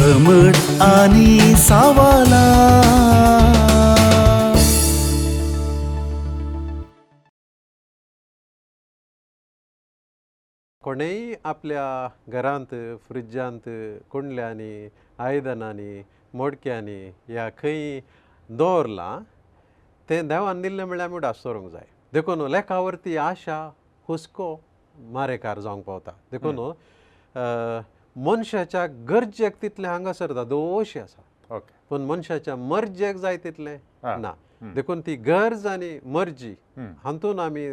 समट आणि सावाला कोणेही आपल्या घरांत फ्रिजांत कुंडल्यांनी आयदनांनी मोडक्यांनी या खंय दवरलां तें देवान दिल्लें म्हळ्यार आमी उडासोरूंक जाय देखून लेखावरती आशा हुस्को मारेकार जावंक पावता देखून मनशाच्या गरजेक तितलें हांगासर दोशी आसा ओके पूण मनशाच्या मर्जेक जाय तितलें ना हं. देखून ती गरज आनी मर्जी हं. हातून आमी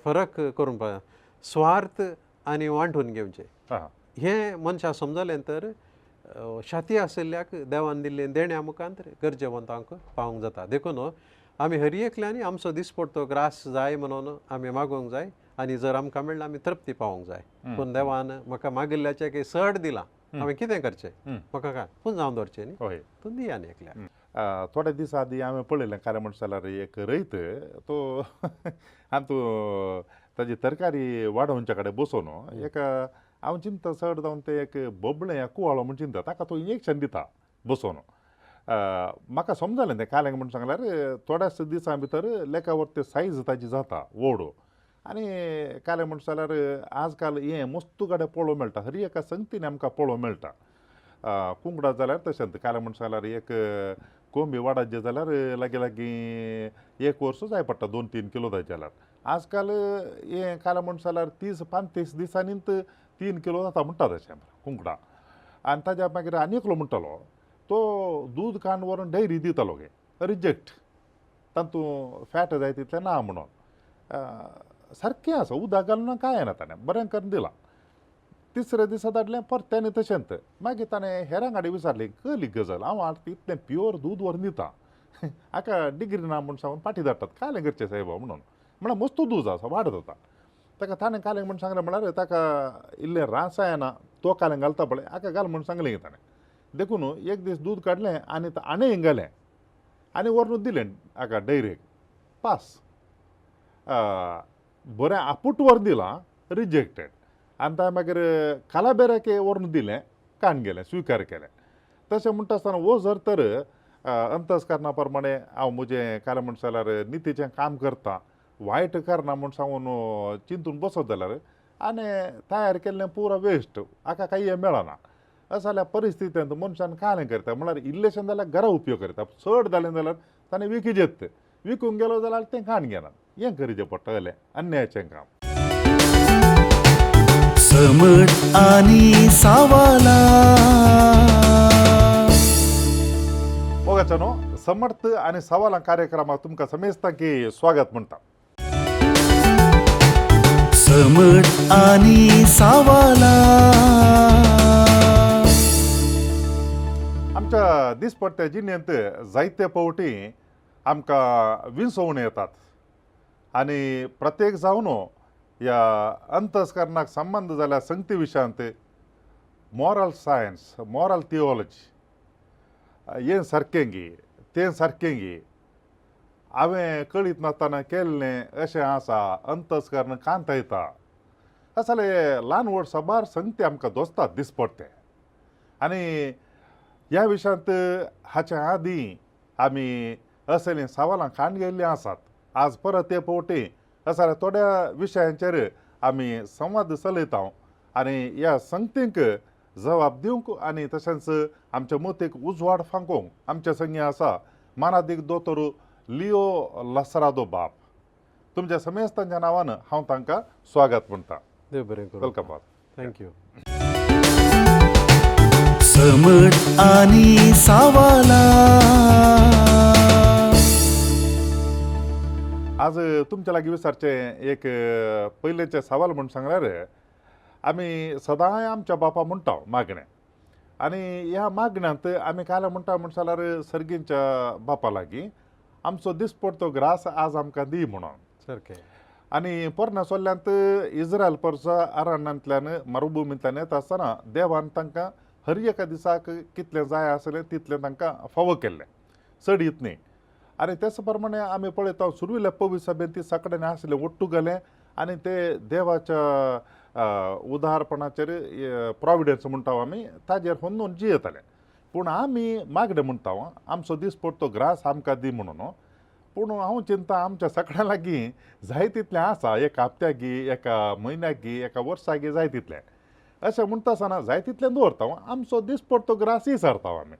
फरक करून पळय स्वार्थ आनी वांटून घेवचे हां हें मनशाक समजलें तर शाती आशिल्ल्याक देवान दिल्लें देण्या मुखांत गरजेवंतांक पावोवंक जाता देखून आमी हर एकल्यांनी आमचो दिसपडटो ग्रास जाय म्हणून आमी मागोवंक जाय आनी जर आमकां मेळ्ळां आमी तृप्ती पावोवंक जाय पूण देवान म्हाका मागिल्ल्याचें एक सड दिलां हांवें कितें करचें म्हाका काय पूण जावन दवरचें न्ही होय तूं दी आनी एकल्याक थोड्या दिसा आदीं हांवें पळयलें काय म्हणटा जाल्यार एक रयत तो हातूं ताजी तरकारी वाडोवचे कडेन बसून एक हांव चिंतता चड जावन ते एक बबलें या कुवाळो म्हण चिंतता ताका तो इंजेक्शन दिता बसून म्हाका समजलें तें काल्याक म्हण सांगल्यार थोड्याच दिसां भितर लेखावर ते सायज ताजी जाता व्हड आनी काल्याक म्हण जाल्यार आजकाल हें मस्तू कडेन पळोवंक मेळटा हर एका संगतीन आमकां पळोवंक मेळटा कुंकडां जाल्यार तशेंच काल्याक म्हण जाल्यार एक कोंबी वाडत जाल्यार लागीं लागीं एक वर्स जाय पडटा 2-3 किलो जाय जाल्यार आजकाल हें काल्याक म्हण जाल्यार 30-35 दिसांनीच 3 किलो जाता म्हणटा तशें कुंकडां आनी ताज्या मागीर आनी एकलो म्हणटालो तो दूद कांड व्हरून डेयरी दितालो गे रिजेक्ट तातूंत फॅट जाय तितलें ना म्हणून सारकें आसा उदक घालून कांय येना ताणें बरें करून दिलां तिसऱ्या दिसा धाडलें परत ताणें तशेंच मागीर ताणें हेरां गाडी विचारली कली गजाल हांव आतां इतलें प्युअर दूद व्हरून दिता हाका डिग्री ना म्हूण सांगून पाठी धाडटात कायलें करचें साहेब म्हणून म्हळ्यार मस्तू दूद आसा वाडत जाता ताका ताणें कालें म्हूण सांगलें म्हळ्यार ताका इल्लें रासायना तो कालें घालता पळय हाका घाल म्हूण सांगलें ताणें देखून एक दीस दूद काडलें आनी आणें घालें आनी व्हरून दिलें हाका डेयरेक पास बरें आपूट व्हरून दिलां रिजेक्टेड आनी ताणें मागीर कालाबेऱ्याक व्हरून दिलें काण गेलें स्विकार केलें तशें म्हणटा आसतना हो जर तर अंतस्करणा प्रमाणे हांव म्हजें कालें म्हण जाल्यार नितीचें काम करता वायट करना म्हूण सांगून चिंतून बसत जाल्यार आनी तयार केल्लें पुरो वेस्ट हाका काही मेळना अशें जाल्यार परिस्थितींत मनशान कायलें करता म्हळ्यार इल्लेशें जाल्यार घरा उपयोग करता चड जालें जाल्यार ताणें विकिजेत विकूंक गेलो जाल्यार तें काण घेनात हें करिचें पडटलें अन्यायाचें काम समट आणि सावाला मोगाच्यानो समर्थ आनी सवालां कार्यक्रमाक तुमकां समेस्तांकी स्वागत म्हणटा समट आणि सावाला आमच्या दिसपट्ट्या जिणेंत जायते फावटी आमकां विंसोवणी येतात आनी प्रत्येक जावन ह्या अंतस्करणाक संबंद जाल्या संगती विशयांत मॉरल सायन्स मॉरल थियोलॉजी हें सारकें गी तें सारकें गी हांवें कळीत नासतना केल्लें अशें आसा अंतस्करण कांत येता अशें जाल्यार ल्हान व्हड सबार संगती आमकां दोसतात दिसपट्टे आनी ह्या विशयांत हाचे आदीं आमी असलीं सवालां काण गेल्लीं आसात आज परत ते फावटी अशें जाल्यार थोड्या विशयांचेर आमी संवाद चलयता आनी ह्या संगतींक जबाब दिवंक आनी तशेंच आमच्या मतीक उजवाड फांकोवंक आमचे संगी आसा मानादीक दोतोर लिओ लसरादो बाब तुमच्या समेस्तांच्या नांवान हांव तांकां स्वागत म्हणटा देव बरें करूं वेलकम बाब थँक्यू समट आणि सावाला आज तुमच्या लागीं विचारचें एक पयलेचें सवाल म्हूण सांगल्यार आमी सदांय आमच्या बापा म्हणटा मागणें आनी ह्या मागण्यांत आमी कायलें म्हणटा म्हण जाल्यार सर्गींच्या बापा लागीं आमचो दिसपडटो ग्रास आज आमकां दी म्हणून सारकें आनी पोरण्या सोल्ल्यांत इज्रायल परसा अरण्यांतल्यान मरुभुमींतल्यान येता आसतना देवान तांकां हर एका दिसाक कितलें जाय आसलें तितलें तांकां फावो केल्लें चड येत न्ही आनी तेच प्रमाणे आमी पळयता सुरविल्ल्या पवित्र सभेन ती सगळ्यांनी आसलें ओट्टू गेलें आनी ते देवाच्या उदारपणाचेर प्रॉविडन्स म्हणटा आमी ताजेर होन्नून जियेताले पूण आमी मागणें म्हणटा आमचो दीस पडतो ग्रास आमकां दी म्हणून पूण हांव चिंता आमच्या सगळ्यां लागीं जाय तितलें आसा एका हप्त्याक गी एका म्हयन्याक गी एका वर्साक गी जाय तितलें अशें म्हणटा आसतना जाय तितलें दवरता आमचो दीस पडतो ग्रास विसरता आमी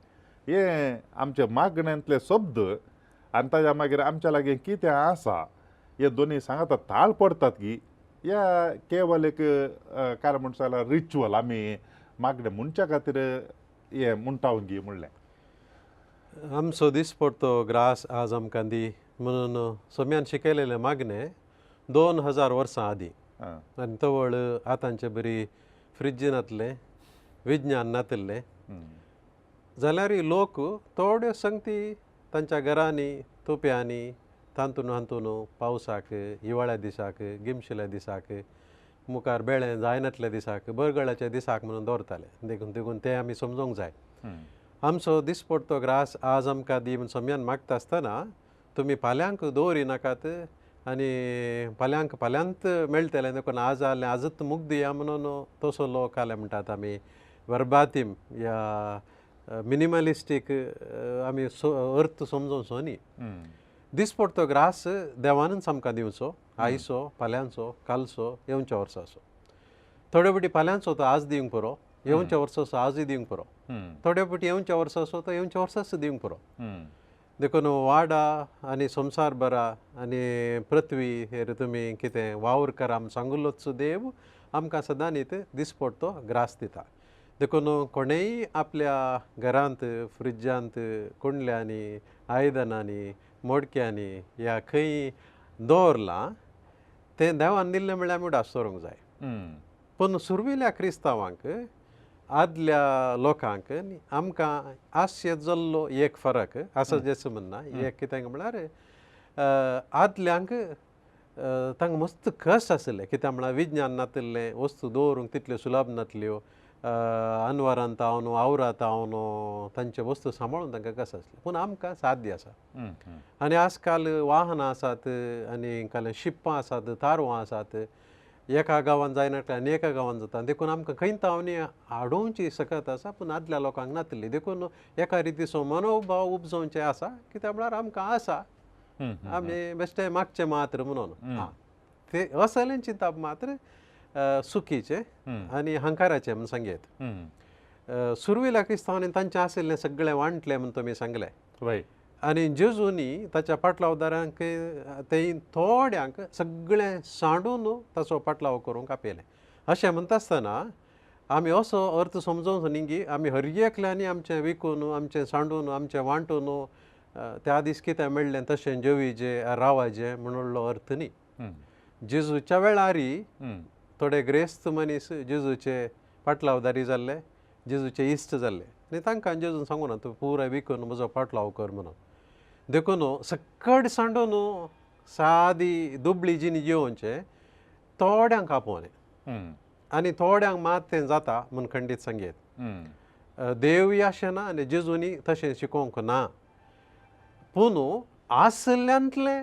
हे आमचे मागण्यांतले शब्द आनी ताज्या मागीर आमच्या लागीं कितें आसा हे दोनी सांगता ताळ पडतात की या केवल एक काय म्हणटा जाल्यार रिच्युअल आमी मागणें म्हणच्या खातीर हे म्हणटा गी म्हणलें आमचो दीस पडतो ग्रास आज आमकां दी म्हणून सोम्यान शिकयलेले मागणे 2000 वर्सां आदीं आनी तवळ आतांचे बरी फ्रिजीनातले विज्ञान नातिल्ले जाल्यार लोक थोड्यो संगती तांच्या घरांनी तोप्यांनी तांतून हांतून पावसाक हिवाळ्या दिसाक गिमशिल्या दिसाक मुखार बेळें जायनातल्या दिसाक बरगळ्याच्या दिसाक म्हणून दवरताले देखून देखून ते आमी समजूंक जाय आमचो दीस पडतो ग्रास आज आमकां दी म्हूण सोम्यान मागता आसतना तुमी फाल्यांक दवरी नाकात आनी फाल्यांत मेळटलें देखून आज जालें आजच मूग दिया म्हणून तसो लोक आले म्हणटात आमी वर्बातीम या मिनिमलिस्टीक आमी अर्थ समजोवचो न्ही दीस पडतो ग्रास देवानच आमकां दिवचो आयचो फाल्यांचो कालचो येवच्या वर्साचो थोड्यो फावटी फाल्यांचो तो आज दिवंक पुरो येवच्या वर्साचो आजूय दिवंक पुरो थोड्या फावटी येवच्या वर्साचो तो येवच्या वर्साच दिवंक पुरो देखून वाडा आनी संवसार बरा आनी पृथ्वी हेर तुमी कितें वावर करा म्हूण सांगुल्लोच देव आमकां सदां न्ही दीस पडतो ग्रास दिता देखून कोणेय आपल्या घरांत फ्रिजांत कुंडल्यांनी आयदनांनी मोडक्यांनी या खंय दवरलां तें देवान दिल्लें म्हळ्यार आमी उडास दवरूंक जाय पूण सुरविल्या क्रिस्तांवांक आदल्या लोकांक आमकां आस्य जाल्लो एक फरक आसा जेसो म्हणना एक कित्याक म्हळ्यार आदल्यांक तांकां मस्त कश्ट आसले कित्याक म्हळ्यार विज्ञान नातिल्लें वस्तू दवरूंक तितल्यो सुलभ नातल्यो अनवरांत तावन आवरांत तावन तांचे वस्तू सांबाळून तांकां कश्ट आसले पूण आमकां साध्य आसा आनी आजकाल वाहनां आसात आनी काल शिप्पां आसात तारवां आसात एका गांवांत जायनाटलें आनी एका गांवांत जाता देखून आमकां खंय तावनी हाडोवची सकत आसा पूण आदल्या लोकांक नातली देखून एका रितीचो मनोभाव उपजोवचें आसा कित्याक म्हळ्यार आमकां आसा आमी बेश्टे मागचे मात्र म्हणून ते असलें चिंतप मात्र चुकीचें आनी हंकाराचें म्हूण सांगयत सुरविल्या क्रिस्तांवांनी तांचें आशिल्लें सगळें वांटलें म्हूण तुमी सांगलें आनी जेजूनी ताच्या पाटलावदारांक ते थोड्यांक सगळें सांडून ताचो पाटलाव करूंक आपयलें अशें म्हणटा आसतना आमी असो अर्थ समजोवचो न्ही की आमी हर एकल्यांनी आमचें विकून आमचें सांडून आमचें वांटून त्या दीस कितें मेळ्ळें तशें जेवीचें रावाचें म्हणून अर्थ न्ही जेजूच्या वेळारी थोडे ग्रेस्त मनीस जेजूचे पाटलावदारी जाल्ले जेजूचे इश्ट जाल्ले आनी तांकां जेजून सांगून तूं पुराय विकून म्हजो पाटलाव कर म्हणून देखून सकट सांडून सादी दुबळी जिणी जेवचें थोड्यांक आपोवलें आनी थोड्यांक मात तें जाता म्हूण खंडीत सांगयत देवूय आशेना आनी जेजूनी तशें शिकोवंक ना पूण आसल्ल्यांतले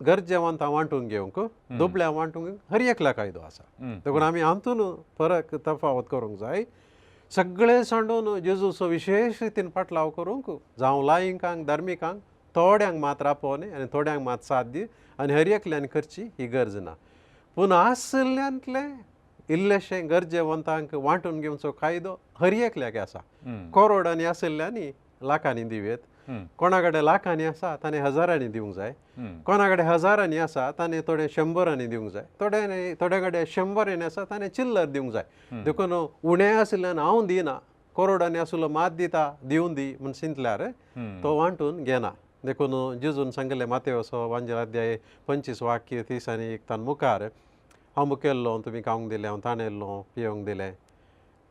गरजेवंतां वांटून घेवंक दुबळ्या वांटूंक हर एकल्या कायदो आसा देखून आमी हातून फरक तफावत करूंक जाय सगळे सांडून जेजूचो विशेश रितीन पाटलाव करूंक जावं लायिकांक धार्मिकांक थोड्यांक मात रापोवनी आनी थोड्यांक मात साथ दी आनी हर एकल्यान करची ही गरज ना पूण आसल्ल्यांतले इल्लेशें गरजेवंतांक वांटून घेवचो कायदो हर एकल्याक आसा करोडांनी आसल्ल्यांनी लाखांनी दिवेत कोणा कडेन लाखांनी आसा ताणें हजारांनी दिवंक जाय कोणा कडेन हजारांनी आसा ताणें थोडे 100 दिवंक जाय थोड्या कडेन 100 आसा ताणें चिल्लर दिवंक जाय देखून उणें आसल्यान हांव दिना करोडांनी आसलो मात दिता दिवन दी म्हूण चिंतल्यार तो वांटून घेना देखून जेजून सांगलें मातेवचो वांजलाध्याय 25 वाक्य 30 आनी 1 मुखार हांव मुकेल्लो तुमी खावंक दिलें हांव ताणेल्लो पिवंक दिलें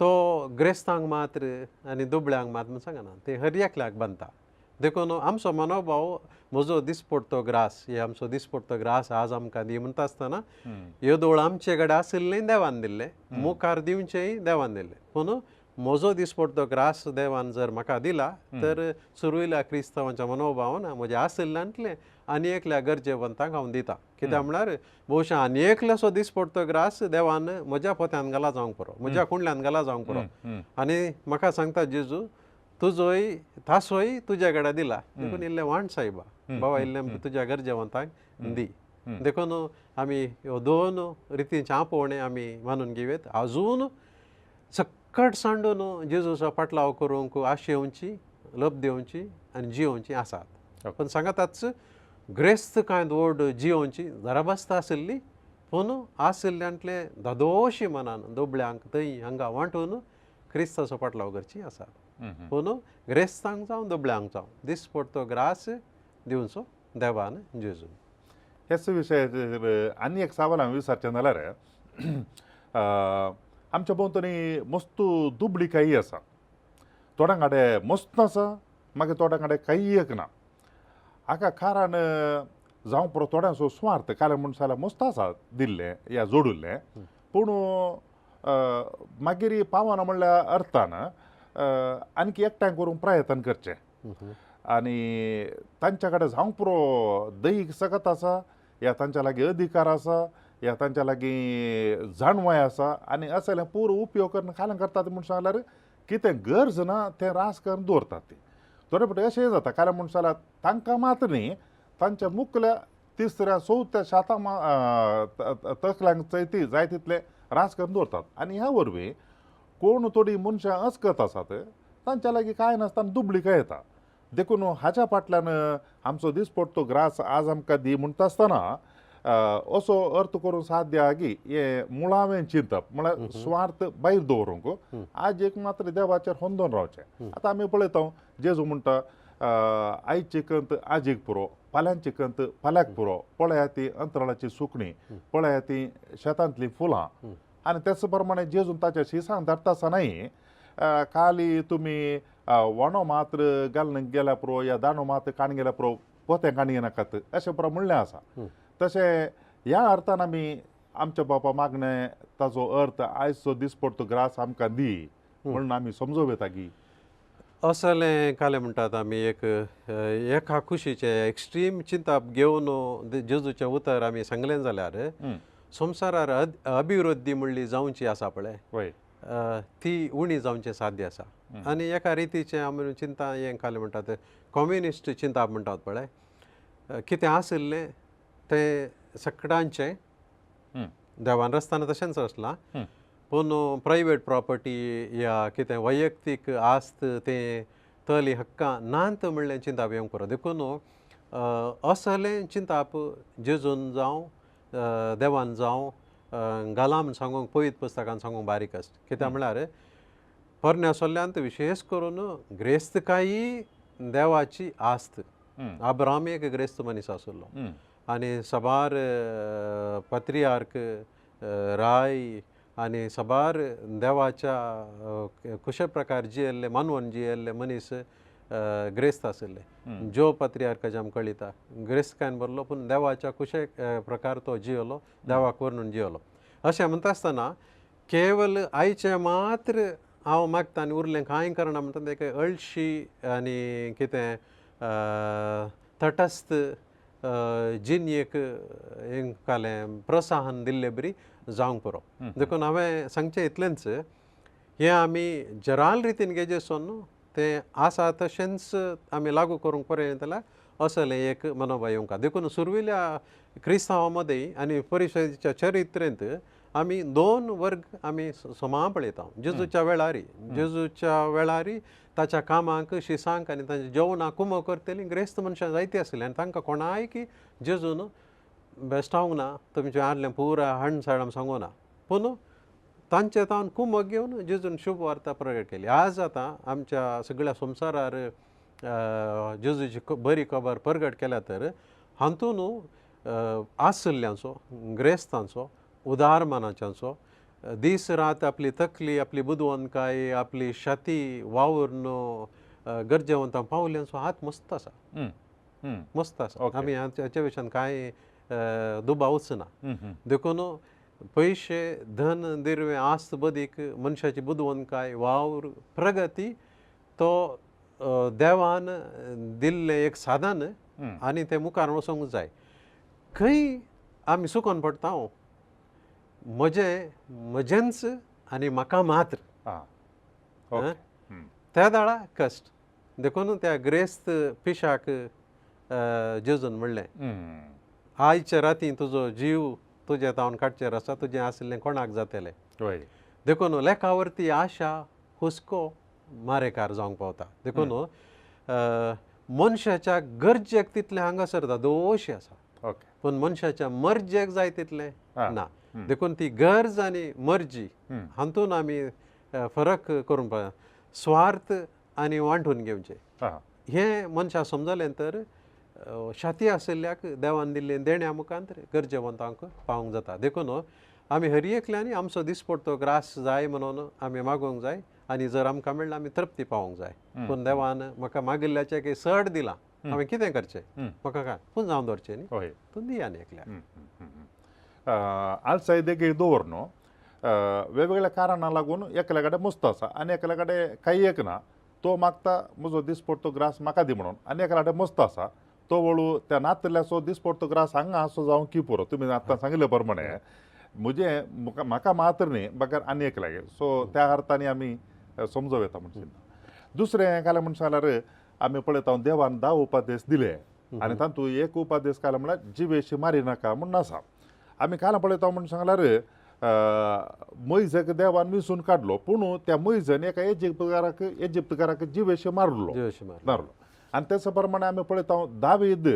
तो ग्रेस्तांक मात्र आनी दुबळ्यांक मात म्हूण सांगना ते हर एकल्याक बांदता देखून आमचो मनोभाव म्हजो दीस पडतो ग्रास हे आमचो दीस पडतो ग्रास आज आमकां दी म्हणटा आसतना येदोळ आमचे कडेन आशिल्लें देवान दिल्लें मुखार दिवचेंय देवान दिल्लें पूण म्हजो दीस पडतो ग्रास देवान जर म्हाका दिला तर सुरविल्या क्रिस्तांवांच्या मनोभावान म्हज्या आशिल्ल्यांतलें आनी एकल्या गरजेवंतांक हांव दिता कित्याक म्हळ्यार भोवशें आनी एकल्याचो दीस पडतो ग्रास देवान म्हज्या पोत्यान घाला जावंक पुरो म्हज्या कुंडल्यान घाला जावंक पुरो आनी म्हाका सांगता जेजू तुजोय तासोय तुझ्या कडेन दिला देखून इल्लें वाण सायबा बाबा इल्लें तुज्या गरजेवंतांक दी देखून आमी ह्यो दोन रितींचे आपोवणे आमी मानून घेवयात अजून सक्कट सांडून जेजूचा पाटलाव करूंक आशेवची लब दिवची आनी जियोवची आसात पण सांगाताच ग्रेस्त कांय व्हड जियोवची जराबस्त आशिल्ली पूण आशिल्ल्यांतले धदोशी मनान दोबळ्यांक थंय हांगा वांटून क्रिस्ताचो पाटलाव करची आसात पूण ग्रेस्तांक जावं दोबळ्यांक जावं दिसपडटो ग्रास दिवचो देवान जेजून हेच विशयाचेर आनी एक सवाल हांवें विचारचें जाल्यार आमच्या भोंवतणी मस्त दुबळी काई आसा थोड्यां कडेन मस्त आसा मागीर थोड्यां कडेन कांय एक ना हाका कारण जावं पुरो थोड्यांचो स्वार्थ कारण म्हूण जाल्यार मस्त आसा दिल्लें या जोडुल्लें पूण मागीर पावना म्हणल्यार अर्थान आनीक एकठांय करून प्रयत्न करचे आनी तांच्या कडेन जावंक पुरो दैहीक सकत आसा या तांच्या लागीं अधिकार आसा या तांच्या लागीं जाणवाय आसा आनी असले पुरो उपयोग करून खाला करतात म्हूण सांगल्यार कितें गरज ना तें रास करून दवरतात ती थोडे फावटी अशेंय जाता कारण म्हूण जाल्यार तांकां मात न्ही तांच्या मुखल्या तिसऱ्या चवथ्या तकल्यांक चैती जाय तितले रास करून दवरतात आनी ह्या वरवीं कोण थोडी मनशां अचकत आसात तांच्या लागीं कांय नासतना दुबळीकाय येता देखून हाच्या फाटल्यान आमचो दिसपडटो ग्रास आज आमकां दी म्हणटा आसतना असो अर्थ करून साध्य की हे मुळावें चिंतप म्हळ्यार स्वार्थ भायर दवरूंक आज एक मात्र देवाचेर होंदोन रावचें आतां आमी पळयता जेजू म्हणटा आयची कंत आजीक पुरो फाल्यांची कंत फाल्यांक पुरो पळया ती अंतराळाची सुकणी पळया ती शेतांतलीं फुलां आनी तेच प्रमाणे जेजून ताच्या शिसांत धाडटा आसतनाय खाली तुमी वणो मात्र घालून गेल्या पुरो या दांडो मात्र काण गेल्या पुरो पोतें काणये नाकात अशें पुरो म्हणलें आसा तशें ह्या अर्थान आमी आमच्या बापा मागणे ताचो अर्थ आयजचो दिसपडटो ग्रास आमकां दी म्हणून आमी समजोव येता की असलें काले म्हणटात आमी एक एका खुशीचे एक्स्ट्रीम चिंता घेवन जेजूचें उतर आमी सांगलें जाल्यार संवसारार अभिवृद्धी म्हणली जावची आसा पळय ती उणी जावचें साध्य आसा आनी एका रितीचें आमी चिंता हें काले म्हणटात कम्युनिस्ट चिंता म्हणटात पळय कितें आशिल्लें तें सगळ्यांचें देवान रस्ताना तशेंच आसलां पूण प्रायवेट प्रॉपर्टी या कितें वैयक्तीक आस्त तें तली हक्कां नांत म्हणलें चिंताप येवंक पुरो देखून असलें चिंताप जेजून जावं देवान जावं घाला म्हूण सांगूंक पयत पुस्तकान सांगूंक बारीक आसता कित्याक म्हळ्यार पोरण्या सोल्ल्यांत विशेश करून ग्रेस्तकायी देवाची आस्त अब्राम एक ग्रेस्त मनीस आसलो आनी सबार पत्रियार्क राय आनी सबार देवाच्या कुशे प्रकार जियेल्ले मानवून जियेल्ले मनीस ग्रेस्त आशिल्ले जो पत्रियार्काचे आमकां कळिता ग्रेस्तकायन बरलो पूण देवाच्या कुशे प्रकार तो जियेलो देवाक वर्णून जियेलो अशें म्हणटा आसतना केवल आयचें मात्र हांव मागता आनी उरलें कांय करना म्हणटा तें एक अळशी आनी कितें तटस्थ जिणयेक हें कालें प्रोत्साहन दिल्लें बरी जावंक पुरो देखून हांवें सांगचें इतलेंच हें आमी जराल रितीन घेजेसून तें आसा तशेंच आमी लागू करूंक पर्यंत जाल्यार असलें एक मनोभाव येवंक देखून सुरविल्या क्रिस्तांवा मदें आनी परिशदेच्या चरित्रेंत आमी दोन वर्ग आमी समान पळयता जेजूच्या वेळारी ताच्या कामाक शिसांक आनी ताच्या जेवणाक कुमो करतलीं ग्रेस्त मनशां जायतीं आसलीं आनी तांकां कोणायकी जेजून बेश्टावंक ना तुमचें आदलें पुरा हाडून सायडून सांगूं ना पूण तांचे तावन कुमो घेवन जेजून शुभ वार्ता प्रगट केली आज आतां आमच्या सगळ्या संवसारार जेजूची बरी खबर प्रगट केल्या तर हातून आसल्ल्यांचो ग्रेस्तांचो उदारमानाच्यांचो दीस रात आपली तकली आपली बुदवंतकाय आपली शाती वावरून गरजेवंतां पावल्यांचो हात मस्त आसा मस्त आसा आमी हाचे विशयान कांय दुबावच ना देखून पयशे धन दिर्वे आस्त बदीक मनशाची बुदवंतकाय वावर प्रगती तो देवान दिल्लें एक साधन आनी तें मुखार वचोंक जाय खंय आमी सुकोन पडटा म्हजेंच आनी म्हाका मात्र त्या दाळा कस्ट देखून त्या ग्रेस्त पिशाक जेजून म्हणलें आयच्या राती तुजो जीव तुजे तावन काडचेर आसा तुजें आसलें कोणाक जातलें होय देखून लेखावरती आशा हुस्को मारेकार जावंक पावता देखून मनशाच्या गरजेक तितलें हांगासर दोश आसा ओके पूण मनशाच्या मर्जेक जाय तितलें हा. ना देखून ती गरज आनी मर्जी हातून आमी फरक करून पळय स्वार्थ आनी वांटून घेवचे हां हें मनशाक समजलें तर शाती आशिल्ल्याक देवान दिल्लें देण्या मुखांतर गरजेवंतांक पावूंक जाता देखून आमी हर एकल्यांनी आमचो दिसपडटो ग्रास जाय म्हणून आमी मागोवंक जाय आनी जर आमकां मेळ्ळां आमी तृप्ती पावोंक जाय पूण देवान म्हाका मागिल्ल्याचें एक सड दिलां हांवें कितें करचें म्हाका काय पूण जावन दवरचें न्ही होय तूं दिया न्ही एकल्याक आलसाय देगेक दवरन वेगवेगळ्या कारणां लागून एकल्या कडेन मस्त आसा आनी एकल्या कडेन काही एक ना तो मागता म्हजो दिसपडटो ग्रास म्हाका दी म्हणून आनी एकल्या कडेन मस्त आसा तो वळू त्या नातल्याचो दिसपडटो ग्रास हांगा आसो जावं की पुरो तुमी आतां सांगिल्ले प्रमाणे म्हजें म्हाका मात्र न्ही म्हाका आनी एक लागेल सो त्या अर्थान आमी समजूं येता म्हणून दुसरें कांय म्हणून सांगल्यार आमी पळयता देवान 10 उपादेश दिले आनी तातूंत एक उपादेश कांय म्हळ्यार जिवेशी मारी नाका म्हणून आसा आमी काल पळयता म्हणून सांगल्यार मैजक देवान विंचून काडलो पूण त्या मैजन एका इजिप्तकाराक जिवेशी मारलो आनी तेच प्रमाणे आमी पळयता दावीद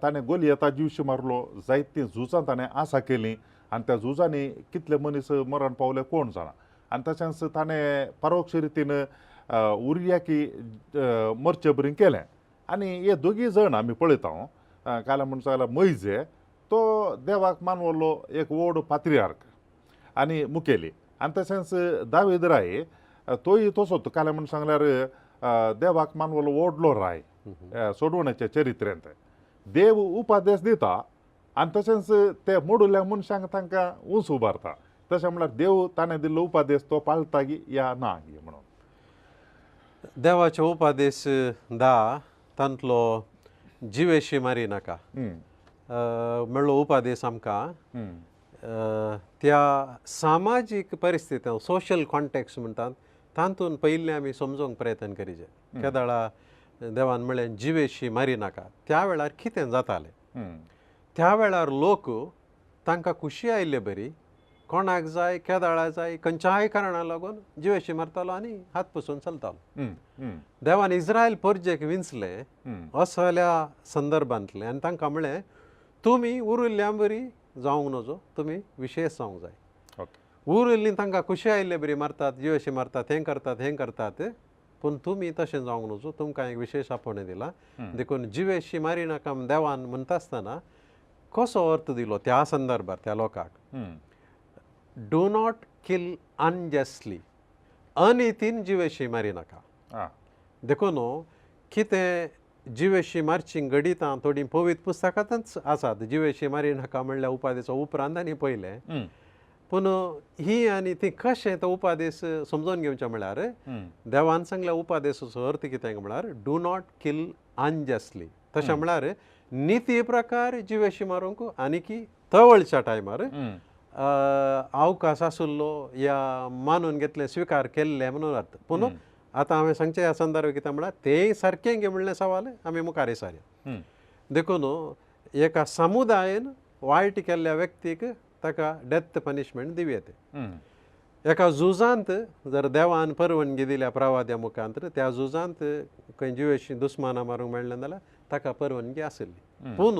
ताणें गोलियता जिवशी मारलो जायतीं झुजां ताणें आसा केलीं आनी त्या झुजांनी कितले मनीस मरण पावले कोण जाणा आनी तशेंच ताणें परोक्ष रितीन उरियाकी मरचे बरी केलें आनी हे दोगी जण आमी पळयता काल म्हणून सांगल्यार मैजे तो देवाक मानवलो एक व्हड पात्रियार्क आनी मुखेली आनी तशेंच दावीद राय तोय तसोच काल म्हणून सांगल्यार देवाक मानवलो व्हडलो राय सोडवण्याच्या चरित्र्यांत देव उपादेश दिता आनी तशेंच ते मोडुल्या मनशांक तांकां उंच उबारता तशें म्हळ्यार देव ताणें दिल्लो उपादेश तो पाळटा या ना म्हणून देवाचे उपादेश 10 तांतलो जिवेशी मारी नाका म्हणलो उपादेश आमकां त्या सामाजीक परिस्थिती सोशल कॉन्टेक्स्ट म्हणटात तातूंत पयलीं आमी समजोवंक प्रयत्न करीचे त्या दाळा देवान म्हळें जिवेशी मारी नाका त्या वेळार कितें जातालें त्या वेळार लोक तांकां खुशी आयिल्ले बरी कोणाक जाय केदाळा जाय खंयच्याय कारणाक लागून जिवेशी मारतालो आनी हात पुसून चलतालो देवान इस्रायल परजेक विंचलें असल्या संदर्भांतलें आनी तांकां म्हळें तुमी उरिल्ल्या बरी जावंक नजो तुमी विशेश जावंक जाय उरिल्लीं तांकां खुशी आयिल्ले बरी मारतात जिवेशी मारतात हें करतात पूण तुमी तशें जावंक नजो तुमकां एक विशेश आपोवणें दिला देखून जिवेशी मारी नाका देवान म्हणटा आसतना कसो अर्थ दिलो त्या संदर्भार त्या लोकांक डू नॉट किल अनजस्टली अनितीन जिवेशी मारी नाका देखून कितें जिवेशी मारची घडितां थोडीं पवित्र पुस्तकांतच आसात जिवेशी मारी नाका म्हणल्यार उपादेशा उपरांत आनी पयलें पूण ही आनी ती कशें तो उपादेश समजून घेवचें म्हळ्यार देवान सांगल्या उपादेशाचो अर्थ कितें म्हळ्यार डू नॉट किल अनजस्टली तशें म्हळ्यार निती प्रकार जिवेशी मारूंक आनी की तवळच्या टायमार अवकाश आसुल्लो या मानून घेतलें स्विकार केल्लें म्हणून अर्थ पूण आतां हांवें सांगचें ह्या संदर्भांत कितें म्हळ्यार तें सारकें घे म्हणलें सवाल आमी मुखार येसारया देखून एका समुदायान वायट केल्ल्या व्यक्तीक ताका डेथ पनिशमेंट दिवं येते एका झुजांत जर देवान परवानगी दिल्या प्रवाद्या मुखांतर त्या झुजांत खंय जिवेशी दुस्मानां मारूंक मेळ्ळें जाल्यार ताका परवानगी आसली पूण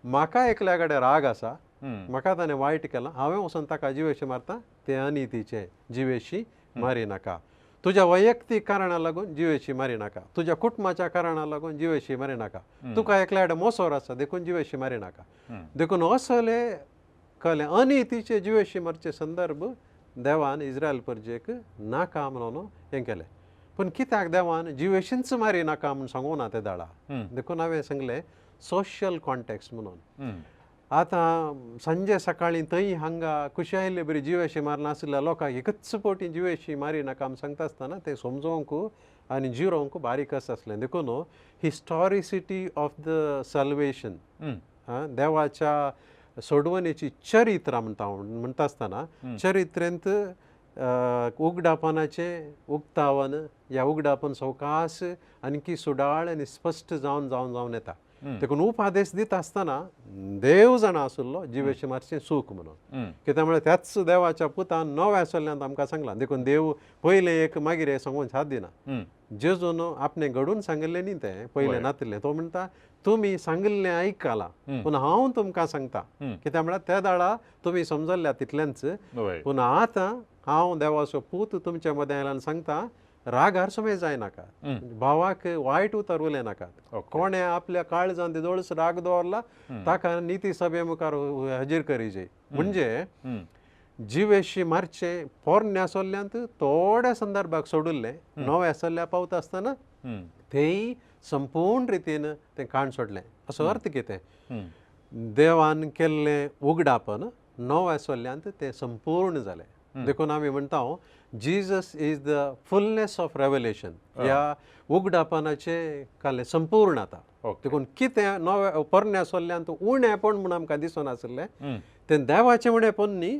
म्हाका एकल्या कडेन राग आसा म्हाका ताणें वायट केलां हांवें वचून ताका जिवेशी मारता तें अनितीचें जिवेशी मारी नाका तुज्या वैयक्तीक कारणाक लागून जिवेशी मारी नाका तुज्या कुटुंबाच्या कारणाक लागून जिवेशी मारी नाका तुका एकल्या कडेन मोसोर आसा देखून जिवेशी मारी नाका देखून असले कळ्ळें अनितीचे जिवेशी मारचे संदर्भ देवान इस्रायल परजेक नाका म्हणून हें केलें पूण कित्याक देवान जिवेशींच मारी नाका म्हूण सांगूं ना तें दाळा देखून हांवें सांगलें सोशल कॉन्टेक्स्ट म्हणून आतां सांजे सकाळीं थंय हांगा खुशी आयिल्ले बरी जिवेशी मारनासल्या लोकांक एकच फावटी जिवेशी मारी नाका म्हूण सांगता आसतना तें समजोवंक आनी जिरोवंक बारीक आसलें देखून हिस्टॉरिसिटी ऑफ द सल्वेशन देवाच्या सोडवणेची चरित्र म्हणटा आसतना चरित्रेंत उगडापनाचे उक्तावन या उगडापन सवकास आणखी सुडाळ आणि स्पष्ट जावन येता देखून उपादेश दिता आसतना देव जाणा आसलो जिवेचे मातशें सूख म्हणून कित्याक म्हळ्यार त्याच देवाच्या पुतान नव्या आसल्यान आमकां सांगलां देखून देव पयले एक मागीर हे सांगून साथ दिना जेजून आपणे घडून सांगिल्लें न्ही तें पयलें नातिल्लें तो म्हणटा तुमी सांगिल्लें आयकलां पूण हांव तुमकां सांगता कित्याक म्हळ्यार त्या दाळा तुमी समजल्ल्या तितल्यांच पूण आतां हांव देवाचो पूत तुमच्या मदें आयल्यान सांगता राग हारसुमे जायनाका भावाक वायट उतर उलय नाकात कोणे आपल्या काळजांत दोळस राग दवरला ताका निती सभे मुखार हजीर करीजे म्हणजे जिवेशी मारचे पोरणे आसल्ल्यांत थोड्या संदर्भाक सोडिल्ले नवे आसल्ल्या पावता आसतना तेय संपूर्ण रितीन तें काण सोडलें असो अर्थ कितें देवान केल्लें उगडापन नवे आसल्ल्यांत तें संपूर्ण जालें देखून आमी म्हणटा Jesus is the fullness of revelation ह्या उगडापनाचे काले संपूर्ण आता देखून कितें नवे पोरणे आसल्ल्यान उणेपण म्हूण आमकां दिसून आसलें तें देवाचें उणेपण न्ही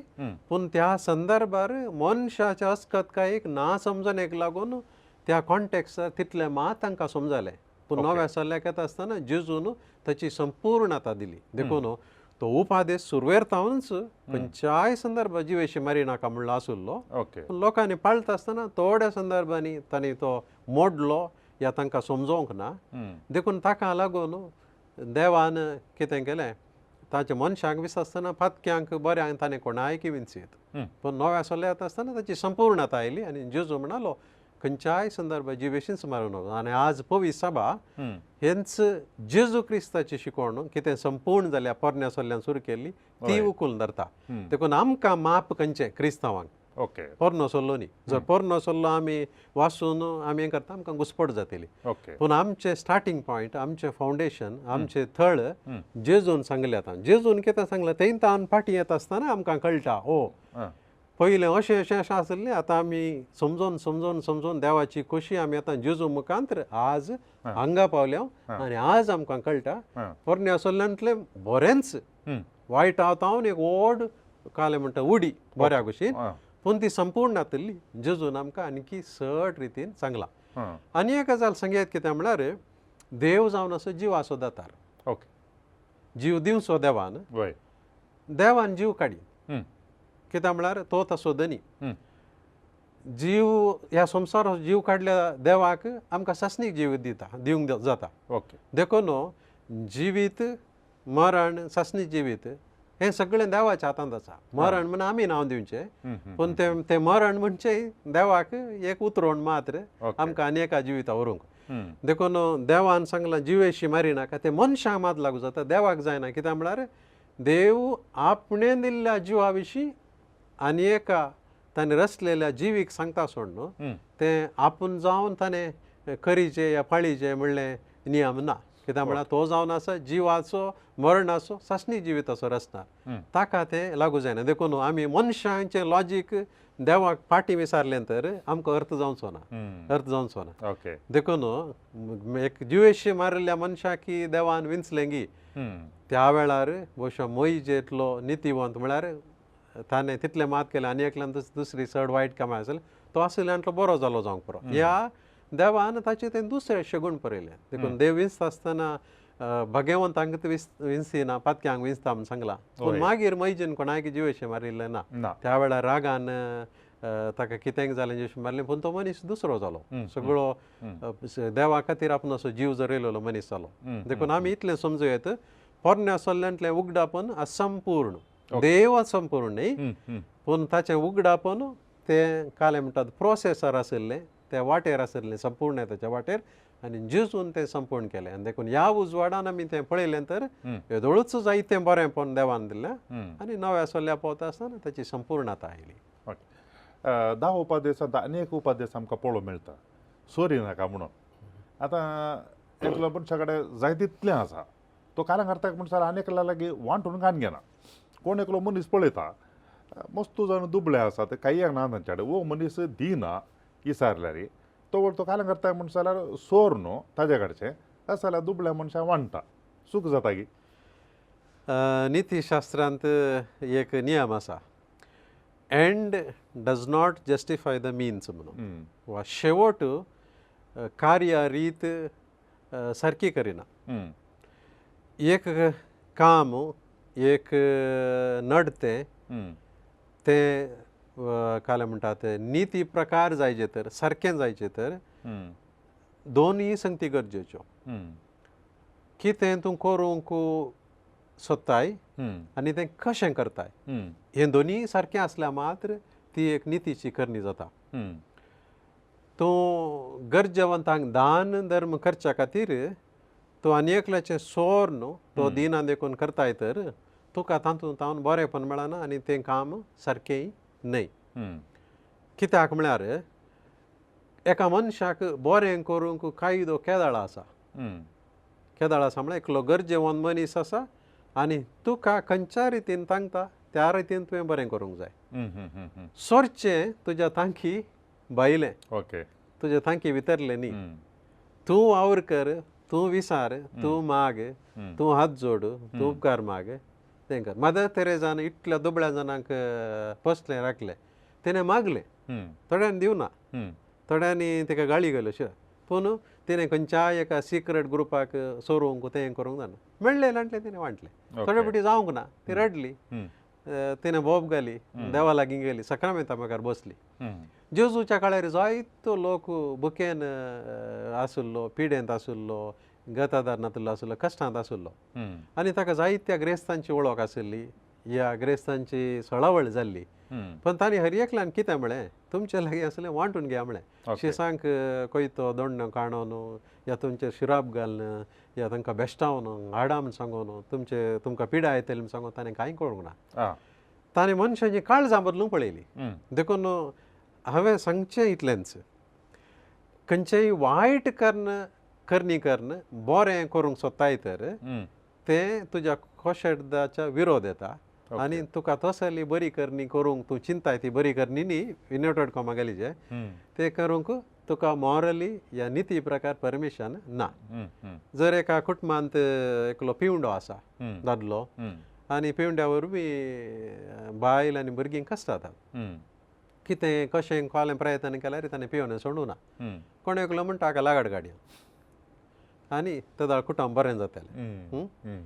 पूण त्या संदर्भार मनशाच्या अस्खतकायेक ना समजणेक लागून त्या कॉन्टेक्स्टार तितलें मात तांकां समजलें पूण नवे आसल्ल्याक येता आसतना जेजून ताची संपूर्णता दिली देखून तो उपादेश सुरवेर तावनच खंयच्याय संदर्भ जिवेशी मारी नाका म्हणलो आसुल्लो पूण लोकांनी पाळटा आसतना थोड्या संदर्भांनी तांणी तो मोडलो या तांकां समजोवंक ना देखून ताका लागून देवान कितें केलें ताच्या मनशाक विचारतना फातक्यांक बऱ्यांक ताणें कोणायकी विंचीत पूण नवे आसले येता आसतना ताची संपूर्णता आयली आनी जेजू म्हणालो खंयच्याय संदर्भ जिवेशींच मारूं नका आनी आज पवित्र सभा हेंच जेजू क्रिस्ताची शिकवण कितें संपूर्ण जाल्या पोरण्या आसल्ल्यान सुरू केल्ली ती उखलून धरता देखून आमकां माप खंयचें क्रिस्तांवांक पोरनो सोल्लो न्ही जर पोरनो सोल्लो आमी वाचून आमी हें करता आमकां घुसपट जातली पूण आमचें स्टार्टींग पॉयंट आमचें फावंडेशन आमचें थळ जेजून सांगलें आतां जेजून कितें सांगलें तें तान फाटीं येता आसतना आमकां कळटा पयलें अशें अशें अशें आसलें आतां आमी समजोन समजोन समजोन देवाची खोशी आमी आतां जेजू मुखांतर आज हांगा पावल्या आनी आज आमकां कळटा पोरणे आसल्ल्यातलें बरेंच वायट आवतावन एक व्हड काले म्हणटा उडी बऱ्या भशेन पूण ती संपूर्ण जातली जेजून आमकां आनीकी सट रितीन सांगलां आनी एक गजाल सांगयात कितें म्हळ्यार देव जावन असो जीव आसो दातार जीव दिवचो देवान जीव काडी कित्याक म्हळ्यार तो तसो धनी जीव ह्या संवसारांत जीव काडल्या देवाक आमकां सस्नीक जीव दिवंक जाता देखून जिवीत मरण सस्नीक जिवीत हें सगळें देवाच्या हातांत आसा मरण म्हण आमी नांव दिवचें पूण तें मरण म्हणचे देवाक एक उतरोवण मात्र आमकां आनी एका जिविता व्हरूंक देखून देवान सांगलां जिवेशी मारी नाका तें मनशाक मात लागू जाता देवाक जायना कित्याक म्हळ्यार देव आपणे दिल्ल्या जिवा विशीं आनी एका ताणें रचलेल्या जिवीक सांगता सोड न्हू तें आपूण जावन ताणें करीचें या पाळीचें म्हणलें नियम ना कित्याक म्हळ्यार तो जावन आसा जिवाचो मरणाचो सस्नीक जिवीत असो रचणार ताका तें लागू जायना देखून आमी मनशांचें लॉजीक देवाक फाटीं विचारलें तर आमकां अर्थ जावचो ना देखून एक जिवेशी मारिल्ल्या मनशाकी देवान विंचलें गी त्या वेळार बहुशा मोइजेंतलो नितीवंत म्हळ्यार ताणें तितलें मात केलें आनी एकल्यान दुसरी चड वायट कामां आसलें तो आसल्यानटलो बरो जालो जावंक पुरो ह्या देवान ताचें तें दुसरें शगूण पळयलें देखून देव विंचता आसतना भगवंतांक विंचीना पातक्यांक विंचता म्हूण सांगलां पूण मागीर मैजेन कोणायक जिवेशें मारिल्लें ना त्या वेळार रागान ताका कितेंय जालें जिवेशें मारलें पूण तो मनीस दुसरो जालो सगळो देवा खातीर आपूण असो जीव जर येयलेलो मनीस जालो देखून आमी इतलें समजुयेत पोरणे आसल्ल्यातलें उगडापन असंपूर्ण देव संपूर्ण न्ही पूण ताचें उगडापन तें कालें म्हणटात प्रोसेसर आशिल्लें त्या वाटेर आशिल्लें संपूर्णताच्या वाटेर आनी जेजून तें संपूर्ण केलें आनी देखून ह्या उजवाडान आमी तें पळयलें तर येदोळूच जायतें बरेंपण देवान दिलें आनी नव्या आसल्या पावता आसतना ताची संपूर्णता आयली 10 उपादेशांत अनेक उपादेश आमकां पळोवंक मेळटा सोरी नाका म्हणून आतां एकलो मनशा कडेन जाय तितलें आसा तो कालांगार्ताक म्हणटा अनेकल्या लागीं वांटून घान घेना कोण एकलो मनीस पळयता मस्तू जावन दुबळे आसा ते काही ना तांचे कडेन वो मनीस दिना विचारल्यार तो तो कालांगार्ताक म्हणटा जाल्यार सोर न्हू ताजे कडचें अशें जाल्यार दुबळ्या मनशाक वांटा सूख जाता गी नितीशास्त्रांत एक नियम आसा end does not justify the means म्हणून हम्म. वा शेवट कार्य रीत सारकी करिना हम्म. एक काम एक नडते हम्म. ते काय म्हणतात नीती प्रकार जायचे तर सारकें जायचे तर हम्म. दोन्ही संगती गरजेच्यो हम्म. कितें तूं करूंक सोदताय हम्म. आनी तें कशें करताय हम्म. हें दोन्ही सारकें असल्या मात्र ती एक नितीची करणी जाता हम्म. तूं गरजेवंतांक दान धर्म करच्या खातीर तूं आनी एकल्याचें सोर न्हू तो दिनां देखून करताय तर तुका तातूंत बरेंपण मेळना आनी तें काम सारकें न्हय हम्म. कित्याक म्हळ्यार एका मनशाक बरें करूंक कायदो केदाळ आसा हम्म. केदाळ आसा म्हळ्यार एकलो गरजेवंत मनीस आसा आनी तुका खंयच्या रितीन तांकता त्या रितीन तुवें बरें करूंक जाय हम्म. हम्म. हम्म. सोरचें तुज्या तांकी भायलें ओके. तुज्या तांकी भितरलें न्ही हम्म. तूं वावर कर तूं विचार तूं माग हम्म. तूं हात जोड तूं उपकार माग तें कर मदर तेरेजान इतल्या दुबळ्या जाणांक पोसलें राखलें तिणें मागलें हम्म. थोड्यांनी दिवना हम्म. थोड्यांनी ताका गाळी घाल्यो शिवाय पूण तिणें खंयच्याय एका सिक्रेट ग्रुपाक सोरोवंक तें करूंक जायना मेळ्ळें लांटलें तिणें वांटलें थोडे फावटी जावंक ना ती रडली हम्म. तिणें बोब घाली देवा लागीं गेली सक्रामेंता मुखार बसली हम्म. जेजूच्या काळार जायतो लोक बुकेन आसुल्लो पिडेंत आसुल्लो गतादारणांतलो आसुल्लो कश्टांत आसुल्लो हम्म. आनी ताका जायत्या ग्रेस्तांची वळख आसली ह्या ग्रेस्तांची सळावळ जाल्ली हम्म. पण तांणी हर एकल्यान कितें म्हळें तुमचे लागीं आसलें वांटून घेया म्हळें ओके. शिसांक कोयतो दोंड काडून या तुमचेर शिराप घालन या तांकां बेश्टावन हाडा म्हण सांगून तुमकां पिडा येतली म्हण सांगून ताणें कांय करूंक ना आ. ताणें मनशांची काळजां बदलूंक पळयली हम्म. देखून हांवें सांगचें इतलेंच खंयचेय वायट करणी कर्ण बरें करूंक सोदताय तर हम्म. तें तुज्या खोशेदाच्या विरोध येता आनी तुका तसली बरी करणी करूंक तूं चिंताय ती बरी करणी न्ही इन्वर्टेड कॉमा घालीचे हम्म. तें करूंक तुका मॉरली या निती प्रकार परमिशन ना हम्म. हम्म. जर एका कुटुंबांत एकलो पिवंडो आसा हम्म. दादलो हम्म. आनी पिवंड्या वरवीं बायल आनी भुरगीं कश्ट जाता हम्म. कितें कशें कोलें प्रयत्न केल्यार ताणें पिवणें सोडूं ना हम्म. कोण एकलो म्हणटा हाका लागाड काडया आनी तेदाळ कुटुंब बरें जातलें हम्म. हम्म.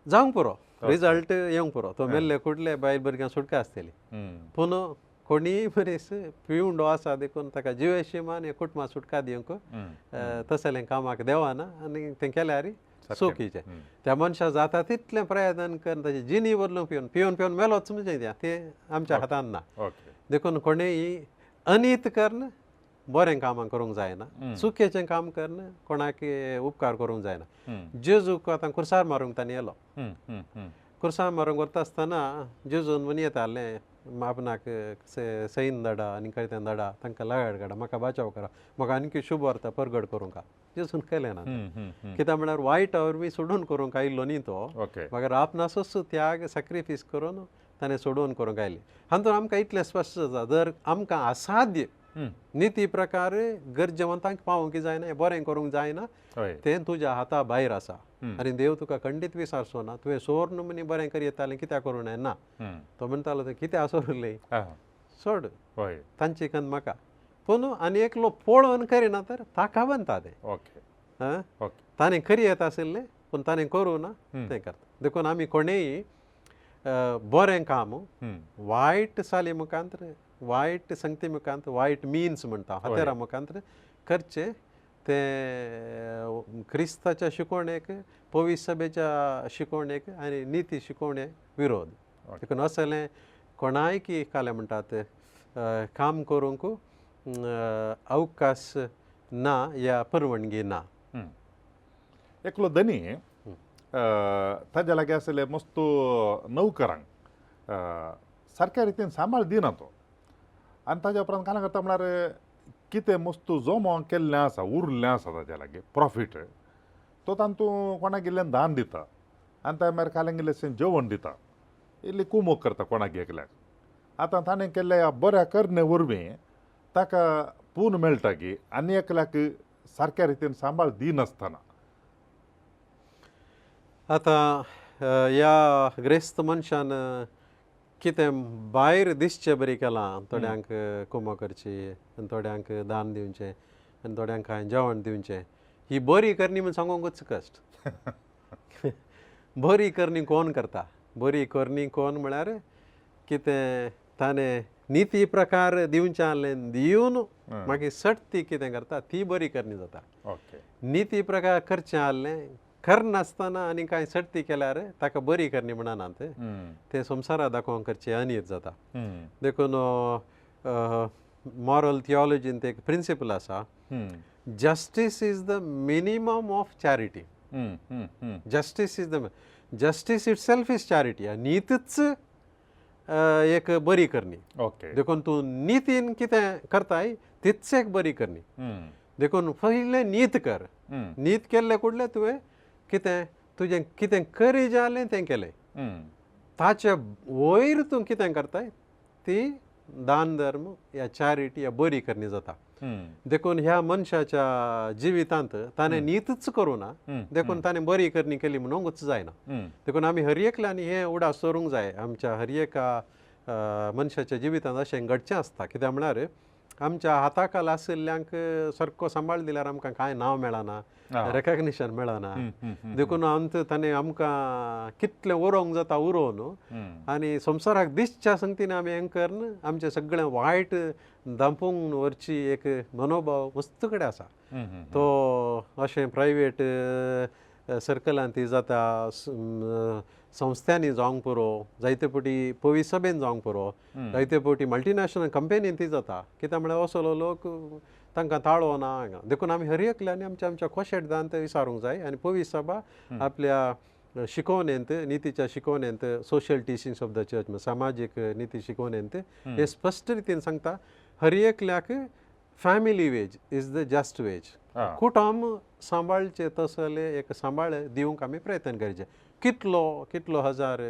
जावंक पुरो रिजल्ट येवंक पुरो तो मेल्ले कुडले बायल भुरग्यांक सुटका आसतली हम्म. पूण कोणीय मनीस पिवंडो आसा देखून ताका जिवेशिमान हे कुटुंबाक सुटका दिवंक हम्म. तसलें कामाक देवाना आनी तें केल्यार चुकीचें हम्म. त्या मनशा जाता तितलें प्रयत्न करून ताची जिनी बदलूंक पिवन पिवन मेलोच म्हणजे तें आमच्या हातान ना ओके. देखून कोणेय अनीत कर्ण बरें कामां करूंक जायना चुकेचें काम कर्ण कोणाक उपकार करूंक जायना हम्म. जेजूक आतां कुर्सार मारूंक ताणें येलो हम्म. हम्म. हम्म. कुर्सार मारूंक वता आसतना जेजून म्हण येतालें आपणाक सैन धाडा आनी कैत्यान धाडा तांकां लागाड काडा म्हाका बाचाव करा म्हाका आनीक शुभ वार्ता परगड करूंक जेजून केलें ना हम्म. हम्म. हम्म. कित्याक म्हळ्यार वायट वरवीं सोडून करूंक आयिल्लो न्ही तो ओके. म्हाका आपणाचोच त्याग सॅक्रिफीस करून ताणें सोडून करूंक आयलें हातूंत आमकां इतलें स्पश्ट जाता जर आमकां असाध्य हम्म. निती प्रकार गरजेवंतांक पावोवंक जायना हें बरें करूंक जायना हय. तें तुज्या हाता भायर आसा हम्म. आनी देव तुका खंडीत विसारचो ना तुवें सोर न्हू मनी बरें करी येतालें कित्याक करूं ना ना हम्म. तो म्हणटालो तें कित्याक सोरलें आ. सोड हय. तांचे कन्न म्हाका पूण आनी एकलो पळोवन करिना तर ताका बनता तें ओके. आं ओके. ताणें करी येता आशिल्लें पूण ताणें करूं ना हम्म. तें करता देखून आमी कोणेय बरें काम हम्म. वायट साली मुखांत वायट संगती मुखांत वायट मिन्स म्हणटा हातेरा मुखांत करचें तें क्रिस्ताच्या शिकवणेक पवित्र सभेच्या शिकवणेक आनी निती शिकवणे विरोध देखून असलें कोणाय की काले म्हणटात काम करूंक अवकाश ना या परवानगी ना हम्म. एकलो धनी ताज्या लागीं आसले मस्त नौकरांक सारक्या रितीन सांबाळ दिना तो आनी ताज्या उपरांत कांय करता म्हळ्यार कितें मस्त जोमो केल्लें आसा उरलें आसा ताज्या लागीं प्रॉफीट तो तातूंत कोणाक इल्लें दान दिता आनी त्या भायर काल्यांक इल्लेंशें जेवण दिता इल्ली कुमोग करता कोणाक एकल्याक आतां ताणें केल्ल्या ह्या बऱ्या करणे वरवीं ताका पूण मेळटा की आनी एकल्याक सारक्या रितीन सांबाळ दिनासतना आतां ह्या ग्रेस्त मनशान कितें भायर दिसचें बरी केलां थोड्यांक कुमो करची आनी थोड्यांक दान दिवचें आनी थोड्यांक कांय जेवण दिवचें ही बरी करणी म्हूण सांगूंकूच कश्ट बरी करणी कोण करता बरी करणी कोण म्हळ्यार कितें ताणें निती प्रकार दिवचें आहलें दिवन मागीर सट ती कितें करता ती बरी करणी जाता ओके निती प्रकार करचें आहलें करनासतना आनी कांय सर्ती केल्यार ताका बरी करणी म्हणनात ते संवसारा दाखोवंक करचें अनित जाता देखून मॉरल थियोलॉजीन ते एक प्रिंसिपल आसा justice is the minimum of charity justice is the justice itself is charity नीतच एक बरी करणी ओके देखून तूं नितीन कितें करताय तीच एक बरी करणी देखून पयलें नीत कर नीत केल्ले कुडले तुवें कितें तुजें कितें करी जालें तें केलें ताचे वयर तूं कितें करताय ती दान धर्म या चॅरिटी या बरी करणी जाता देखून ह्या मनशाच्या जिवितांत ताणें नीतच करूं ना देखून ताणें बरी करणी केली म्हणूंकच जायना देखून आमी हर एकल्यानी हें उडास दवरूंक जाय आमच्या हर एका मनशाच्या जिवितांत अशें घडचें आसता कित्याक म्हळ्यार आमच्या हाताखाल आशिल्ल्यांक सारको सांबाळ दिल्यार आमकां कांय नांव मेळना रेकग्निशन मेळना देखून ताणें आमकां कितलें उरोवंक जाता उरोवन आनी संवसाराक दिसच्या संगतीन आमी हें करन आमचें सगळें वायट दांपूंक व्हरची एक मनोभाव वस्तू कडेन आसा तो अशें प्रायवेट सर्कलांत ती जाता संस्थांनी जावंक पुरो जायते फावटी पवीस सभेन जावंक पुरो जायते फावटी मल्टीनॅशनल कंपनीन ती जाता कित्याक म्हळ्यार असलो लोक तांकां ताळो ना हांगा देखून आमी हर एकल्यानी आमच्या खोशेटदान ते विचारूंक जाय आनी पवीस सभा आपल्या शिकोवणेंत नितीच्या शिकोवणेंत social teachings of the church सामाजीक निती शिकोवणेंत हे स्पश्ट रितीन सांगता हर एकल्याक family wage is the just wage कुटुंब सांबाळचे तसले एक सांबाळ दिवंक आमी प्रयत्न करचे कितलो हजार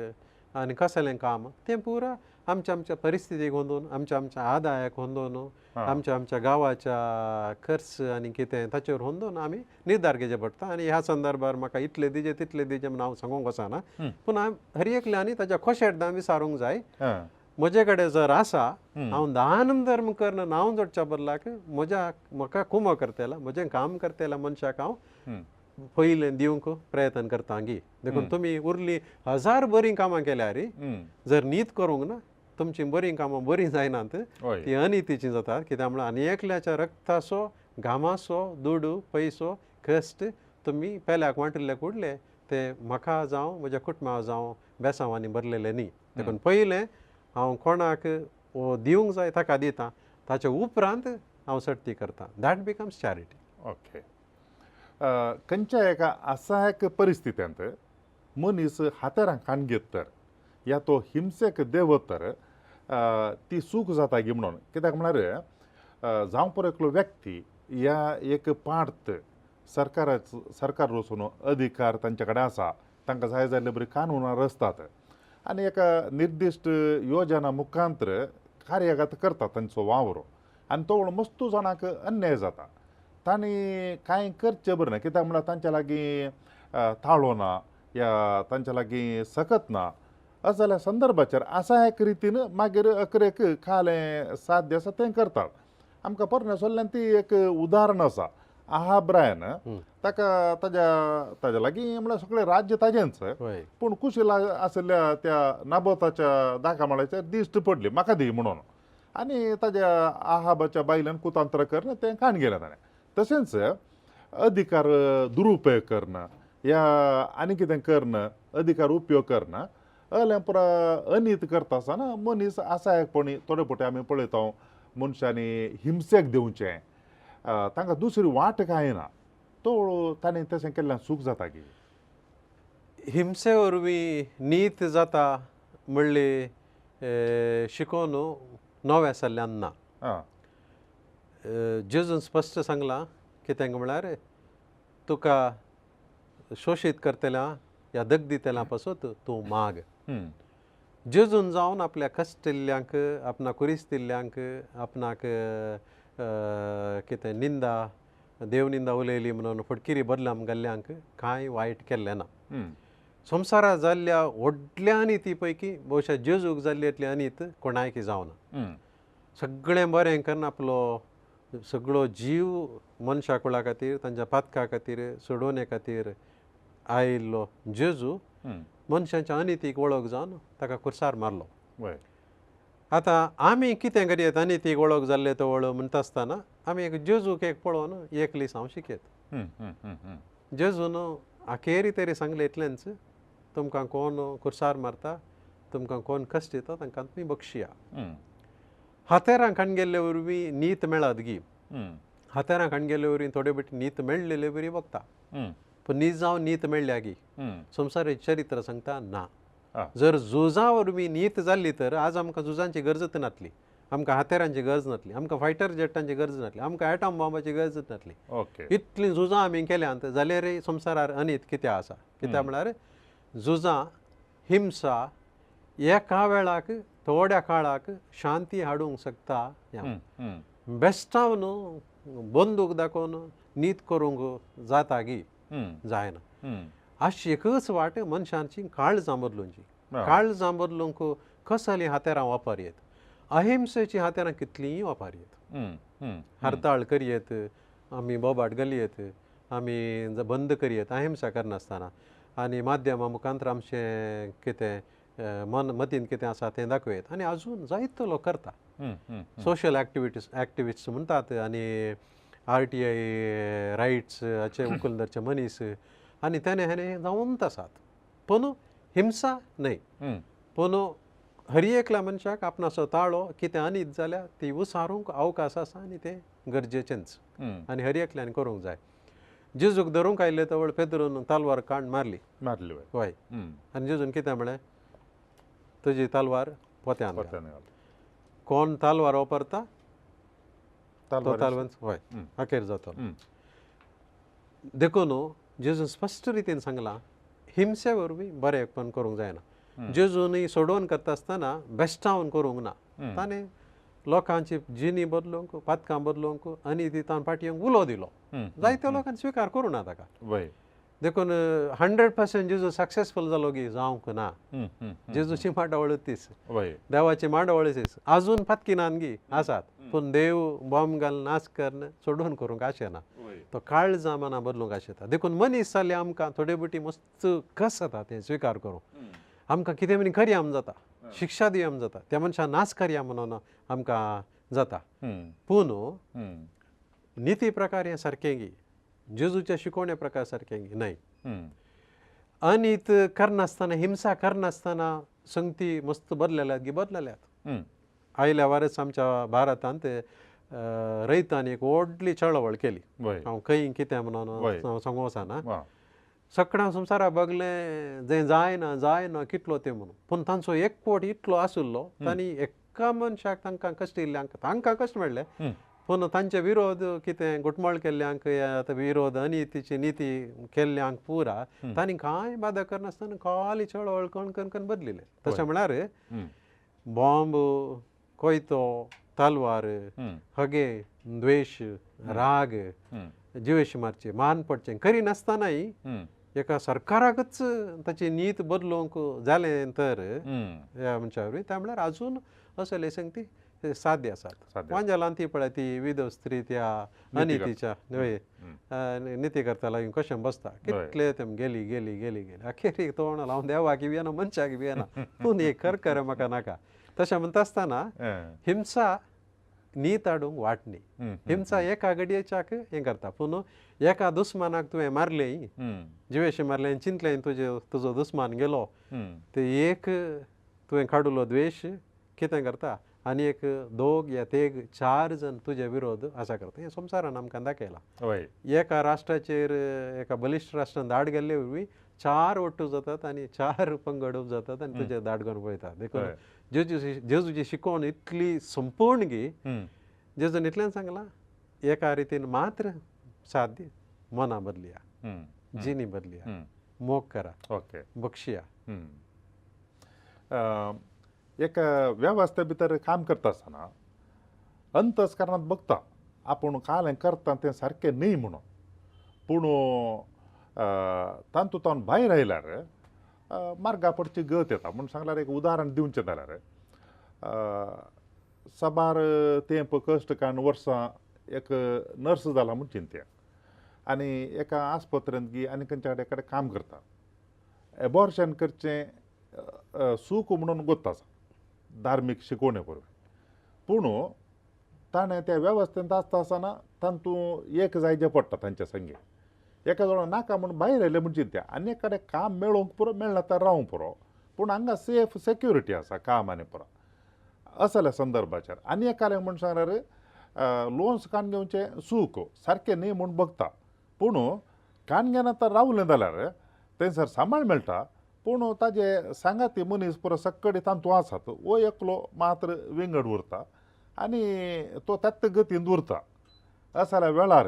आनी कसलें काम तें पुरा आमच्या परिस्थितीक होंदून आमच्या आदायाक होंदून आमच्या गांवाच्या खर्च आनी कितें ताचेर होंदून आमी निर्धार घेवचे पडटा आनी ह्या संदर्भार म्हाका इतले दिजे तितले दिजे म्हूण हांव सांगूंक वचना पूण हर एकल्यानी ताच्या खोशेटदान विचारूंक जाय म्हजे कडेन जर आसा हांव दान धर्म करन नांव जोडच्या बदलाक म्हाका कुमो करतेला म्हजें काम करतेल्या मनशाक हांव पयलें दिवंक प्रयत्न करता गी देखून तुमी उरलीं 1000 बरीं कामां केल्यार जर नीत करूंक ना तुमची बरीं कामां बरीं जायनात ती अनितीची जातात कित्याक म्हळ्यार आनी एकल्याच्या रक्ताचो घामाचो दुडू पयसो कश्ट तुमी पेल्याक वांटिल्ले कुडले ते म्हाका जावं म्हज्या कुटुंबाक जावं बेसांवांनी भरलेले न्ही देखून पयलें हांव कोणाक दिवंक जाय ताका दितां ताचे उपरांत हांव सर्ती करतां दॅट बिकम्स चॅरिटी ओके खंयच्या एका असा एक परिस्थितींत मनीस हातेरां कान घेत तर या तो हिंसेक देवत तर ती सूख जाता गी म्हणून कित्याक म्हळ्यार जावं पळय एकलो व्यक्ती या एक पार्ट सरकार वचून अधिकार तांचे कडेन आसा तांकां जाय जाल्ले बरी कानुनां रचतात आनी एका निर्दिश्ट योजना मुखांतर कार्यगत करतात तांचो वावर आनी तो मस्तू जाणांक अन्याय जाता तांणी कांय करचें बरें ना कित्याक म्हळ्यार तांच्या लागीं ताळो ना या तांच्या लागीं सकत ना अशें जाल्या संदर्भाचेर असा एक रितीन मागीर अकरेक खालें साध्य आसा तें करतात आमकां परमेश्वरल्यान ती एक उदाहरण आसा आहाब्रायन ताका ताज्या लागीं म्हळ्यार सगळें राज्य ताजेंच पूण कुशील आशिल्ल्या त्या नाबोताच्या दाखामाळ्याचेर दिश्ट पडली म्हाका दी म्हणून आनी ताज्या आहाबाच्या बायलेन कुतांत्र करन तें काण गेलें ताणें तशेंच अधिकार दुरुपयोग करना या आनी कितें करना अधिकार उपयोग करना अलें पुरा अनीत करता आसतना मनीस आसायकपणी थोडे फावटी आमी पळयता मनशांनी हिंसेक दिवचें तांकां दुसरी वाट कांय ना तो ताणें तशें केल्ल्यान सूख जाता की हिंसे वरवीं नीत जाता म्हणले शिकोवन नव्या जाल्ल्यान ना जेजून स्पश्ट सांगलां कित्याक म्हळ्यार तुका शोशीत करतल्या या दगदितल्या पासून तूं माग जेजून जावन आपल्या कश्टिल्ल्यांक आपणा कुरिस्तिल्ल्यांक आपणाक कितें निंदा देवनिंदा उलयली म्हणून फटकिरी बदलाम गेल्ल्यांक कांय वायट केल्लें ना संवसारा जाल्ल्या व्हडल्या अनिती पैकी बहुशा जेजूक जाल्ली इतली अनीत कोणायकी जावना सगळें बरें करून आपलो सगळो जीव मनशा कुळा खातीर तांच्या पातका खातीर सोडोवणे खातीर आयिल्लो जेजू मनशांच्या अनितीक वळख जावन ताका खुर्सार मारलो. वय आतां आमी कितें करीत अनितीक वळख जाल्ले तो वळ म्हणटा आसतना आमी एक जेजूक एक पळोवन एकलीस हांव शिकयत. जेजून आखेरी तरी सांगलें इतलेंच, तुमकां कोण खुर्सार मारता तुमकां कोण कश्ट दिता तांकां तुमी बक्षिया. हातेरांक हाडून गेल्ले वरवीं नीत मेळत गी, हातेरांक हाडून गेल्ले वरवीं थोडे बटी नीत मेळलेले बरी बघता, पूण नीत जावन नीत मेळ्ळ्या गी संवसाराचें चरित्र सांगता ना. जर झुजां वरवीं नीत जाल्ली तर आज आमकां झुजांची गरजच नासली, आमकां हातेरांची गरज नासली, आमकां फायटर जेटांची गरज नासली, आमकां एटॉम बॉम्बाची गरज नासली. इतलीं झुजां आमी केल्यांत जाल्यार संवसारार अनीत कितें आसा? कित्याक म्हळ्यार झुजां हिंसा एका वेळाक थोड्या काळाक शांती हाडूंक शकता. बेस्टावन बंदूक दाखोवन नीत करूंक जाता गी जायना. अशी एकच वाट मनशांची काळजां बदलूंची. काळजां बदलूंक कसलीं हातेरां वापरयेत, अहिंसेची हातेरां कितलींय वापरयेत. हरताळ करयेत, आमी बोबाट घालयेत, आमी बंद करयेत अहिंसा करनासतना, आनी माध्यमां मुखांतर आमचें कितें मतीन कितें आसा तें दाखयत आनी अजून जायतो लोक करता. सोशल एक्टिविस्ट म्हणटात आनी RTI रायट्स हाचे उखल धरचे मनीस आनी हेने जावंत आसात. पूण हिंसा न्हय, पूण हर एकल्या मनशाक आपणाचो ताळो कितें अनीत जाल्यार ती उसारूंक अवकाश आसा आनी तें गरजेचेंच आनी हर एकल्यान करूंक जाय. जेजूक धरूंक आयले तवळ पेद्रून तालवार काण मारली वय, आनी जेजून कितें म्हळें, तुजी तालवार पोत्यान घाल. कोण तालवार वापरता तो तालवार वय अखेर जातो. देखून जेजून स्पश्ट रितीन सांगलां हिंसे वरवीं बरेंपण करूंक जायना. जेजून सोडोवन करता आसतना बेश्टावन करूंक ना. ताणें लोकांची जिणी बदलूंक पातकां बदलूंक आनी ती ताण फाटयेंक उलो दिलो. जायत्या लोकांनी स्विकार करूं ना ताका. देखून 100% जेजू सक्सेसफूल जालो गी जावंक ना. जेजूची मांडावळ तीच, देवाची मांडावळ तीच, अजून फातकिनान गी आसात, पूण देव बॉम्ब घालून नाश करून सोडून करूंक आशेना. तो काळजां मनां बदलूंक आशेता. देखून मनीस जाल्ले आमकां थोडे बटी मस्त कस जाता तें स्विकार करूंक. आमकां कितें म्हणून करया जाता, शिक्षा दिया जाता, त्या मनशाक नाश करया म्हणून आमकां जाता. पूण निती प्रकार हें सारकें गी, जेजूच्या शिकवणे प्रकार सारकें गी न्हय. अनीत करनासतना हिंसा करनासतना संगती मस्त बदलल्यात गी बदलल्यात. आयल्या वारच आमच्या भारतांत रयतांनी एक व्हडली चळवळ केली. हांव खंय कितें म्हणून सांगूं वचना. सगळ्या संवसारा बगलें जें जायना कितलो तें म्हणून, पूण तांचो एकवट इतलो आशिल्लो तांणी एका मनशाक तांकां कश्ट येयल्ल्यांक तांकां कश्ट मेळ्ळे, पूण तांचे विरोध कितें घुटमळ केल्ल्यांक या विरोध अनितीची नीती केल्ल्यांक पुरा तांणी कांय बादा करनासतना खाली चळवळ कण बदलिले. तशें म्हळ्यार बॉम्ब, कोयतो, तालवार, हगे, द्वेश, राग, जिवेश मारचे, मान पडचें करिनासतनाय एका सरकाराकच ताची नीत बदलूंक जालें तर ह्या मनशा वरवीं त्या म्हळ्यार अजून असले संगती साध्य आसात. वांजेलांत ती पळय ती विधव स्त्री त्या अनितीच्या निती करता लागून कशें बसता, कितले तें गेली गेली गेली गेली अखेरीक तोंड लावन देवाक येना मनशाक येना, पूण हे कर म्हाका नाका. तशें म्हणटा आसतना हिंसा नीत हाडूंक वाटणी. हिंसा एका गडयेच्याक हें करता, पूण एका दुस्मानाक तुवें मारलें, जिवेशी मारलें, चिंतलें तुजो दुस्मान गेलो, ते एक तुवें काडूलो द्वेश कितें करता आनी एक 2 या 3 4 जण तुजे विरोध आसा करता. हें संवसारान आमकां दाखयलां. एका राष्ट्राचेर एका बलिश्ट राष्ट्रान धाड गेल्ले वरवीं 4 वट्टू जातात आनी 4 पंगड जातात आनी तुजे धाड करून पळयतात. देखून जेजूची शिकवण इतली संपूर्ण गी. जेजून इतलें सांगलां एका रितीन मात्र साध्य मनां बदलिया, जिणी बदलिया, मोग करा, बक्षिया. एक व्यवस्थे भितर काम करता आसतना अंतस्करणांत बघता आपूण काल हें करता तें सारकें न्हय म्हणून, पूण तातूंतल्यान भायर आयल्यार मार्गापडची गत येता म्हणून सांगल्यार एक उदाहरण दिवचें जाल्यार सबार तेंप कश्ट काडून वर्सां एक नर्स जाला म्हूण चिंतया आनी एका आस्पत्रेंत गी आनी खंयच्या कडेन काम करता एबॉर्शन करचें सूख म्हणून गोत्ता आसा धार्मीक शिकवणे परस पूण ताणें त्या वेवस्थेंत आसता आसतना तातूंत एक जायचें पडटा तांचे संगे एका जाणां नाका म्हणून भायर येयलें म्हूण चिंतया आनी एक कडेन काम मेळोवंक पुरो मेळना तर रावंक पुरो पूण हांगा सेफ सेक्युरिटी आसा काम आनी पुरो असल्या संदर्भाचेर आनी एक कारण म्हणून सांगल्यार लोन्स काडून घेवचें सूख सारकें न्ही म्हूण बगता पूण काडून घेना तर रावलें जाल्यार थंयसर सांबाळ मेळटा पूण ताजे सांगाती मनीस पुरो सक्कडी तांतू आसात वो एकलो मात्र विंगड उरता आनी तो त्याच गतीन उरता असल्या वेळार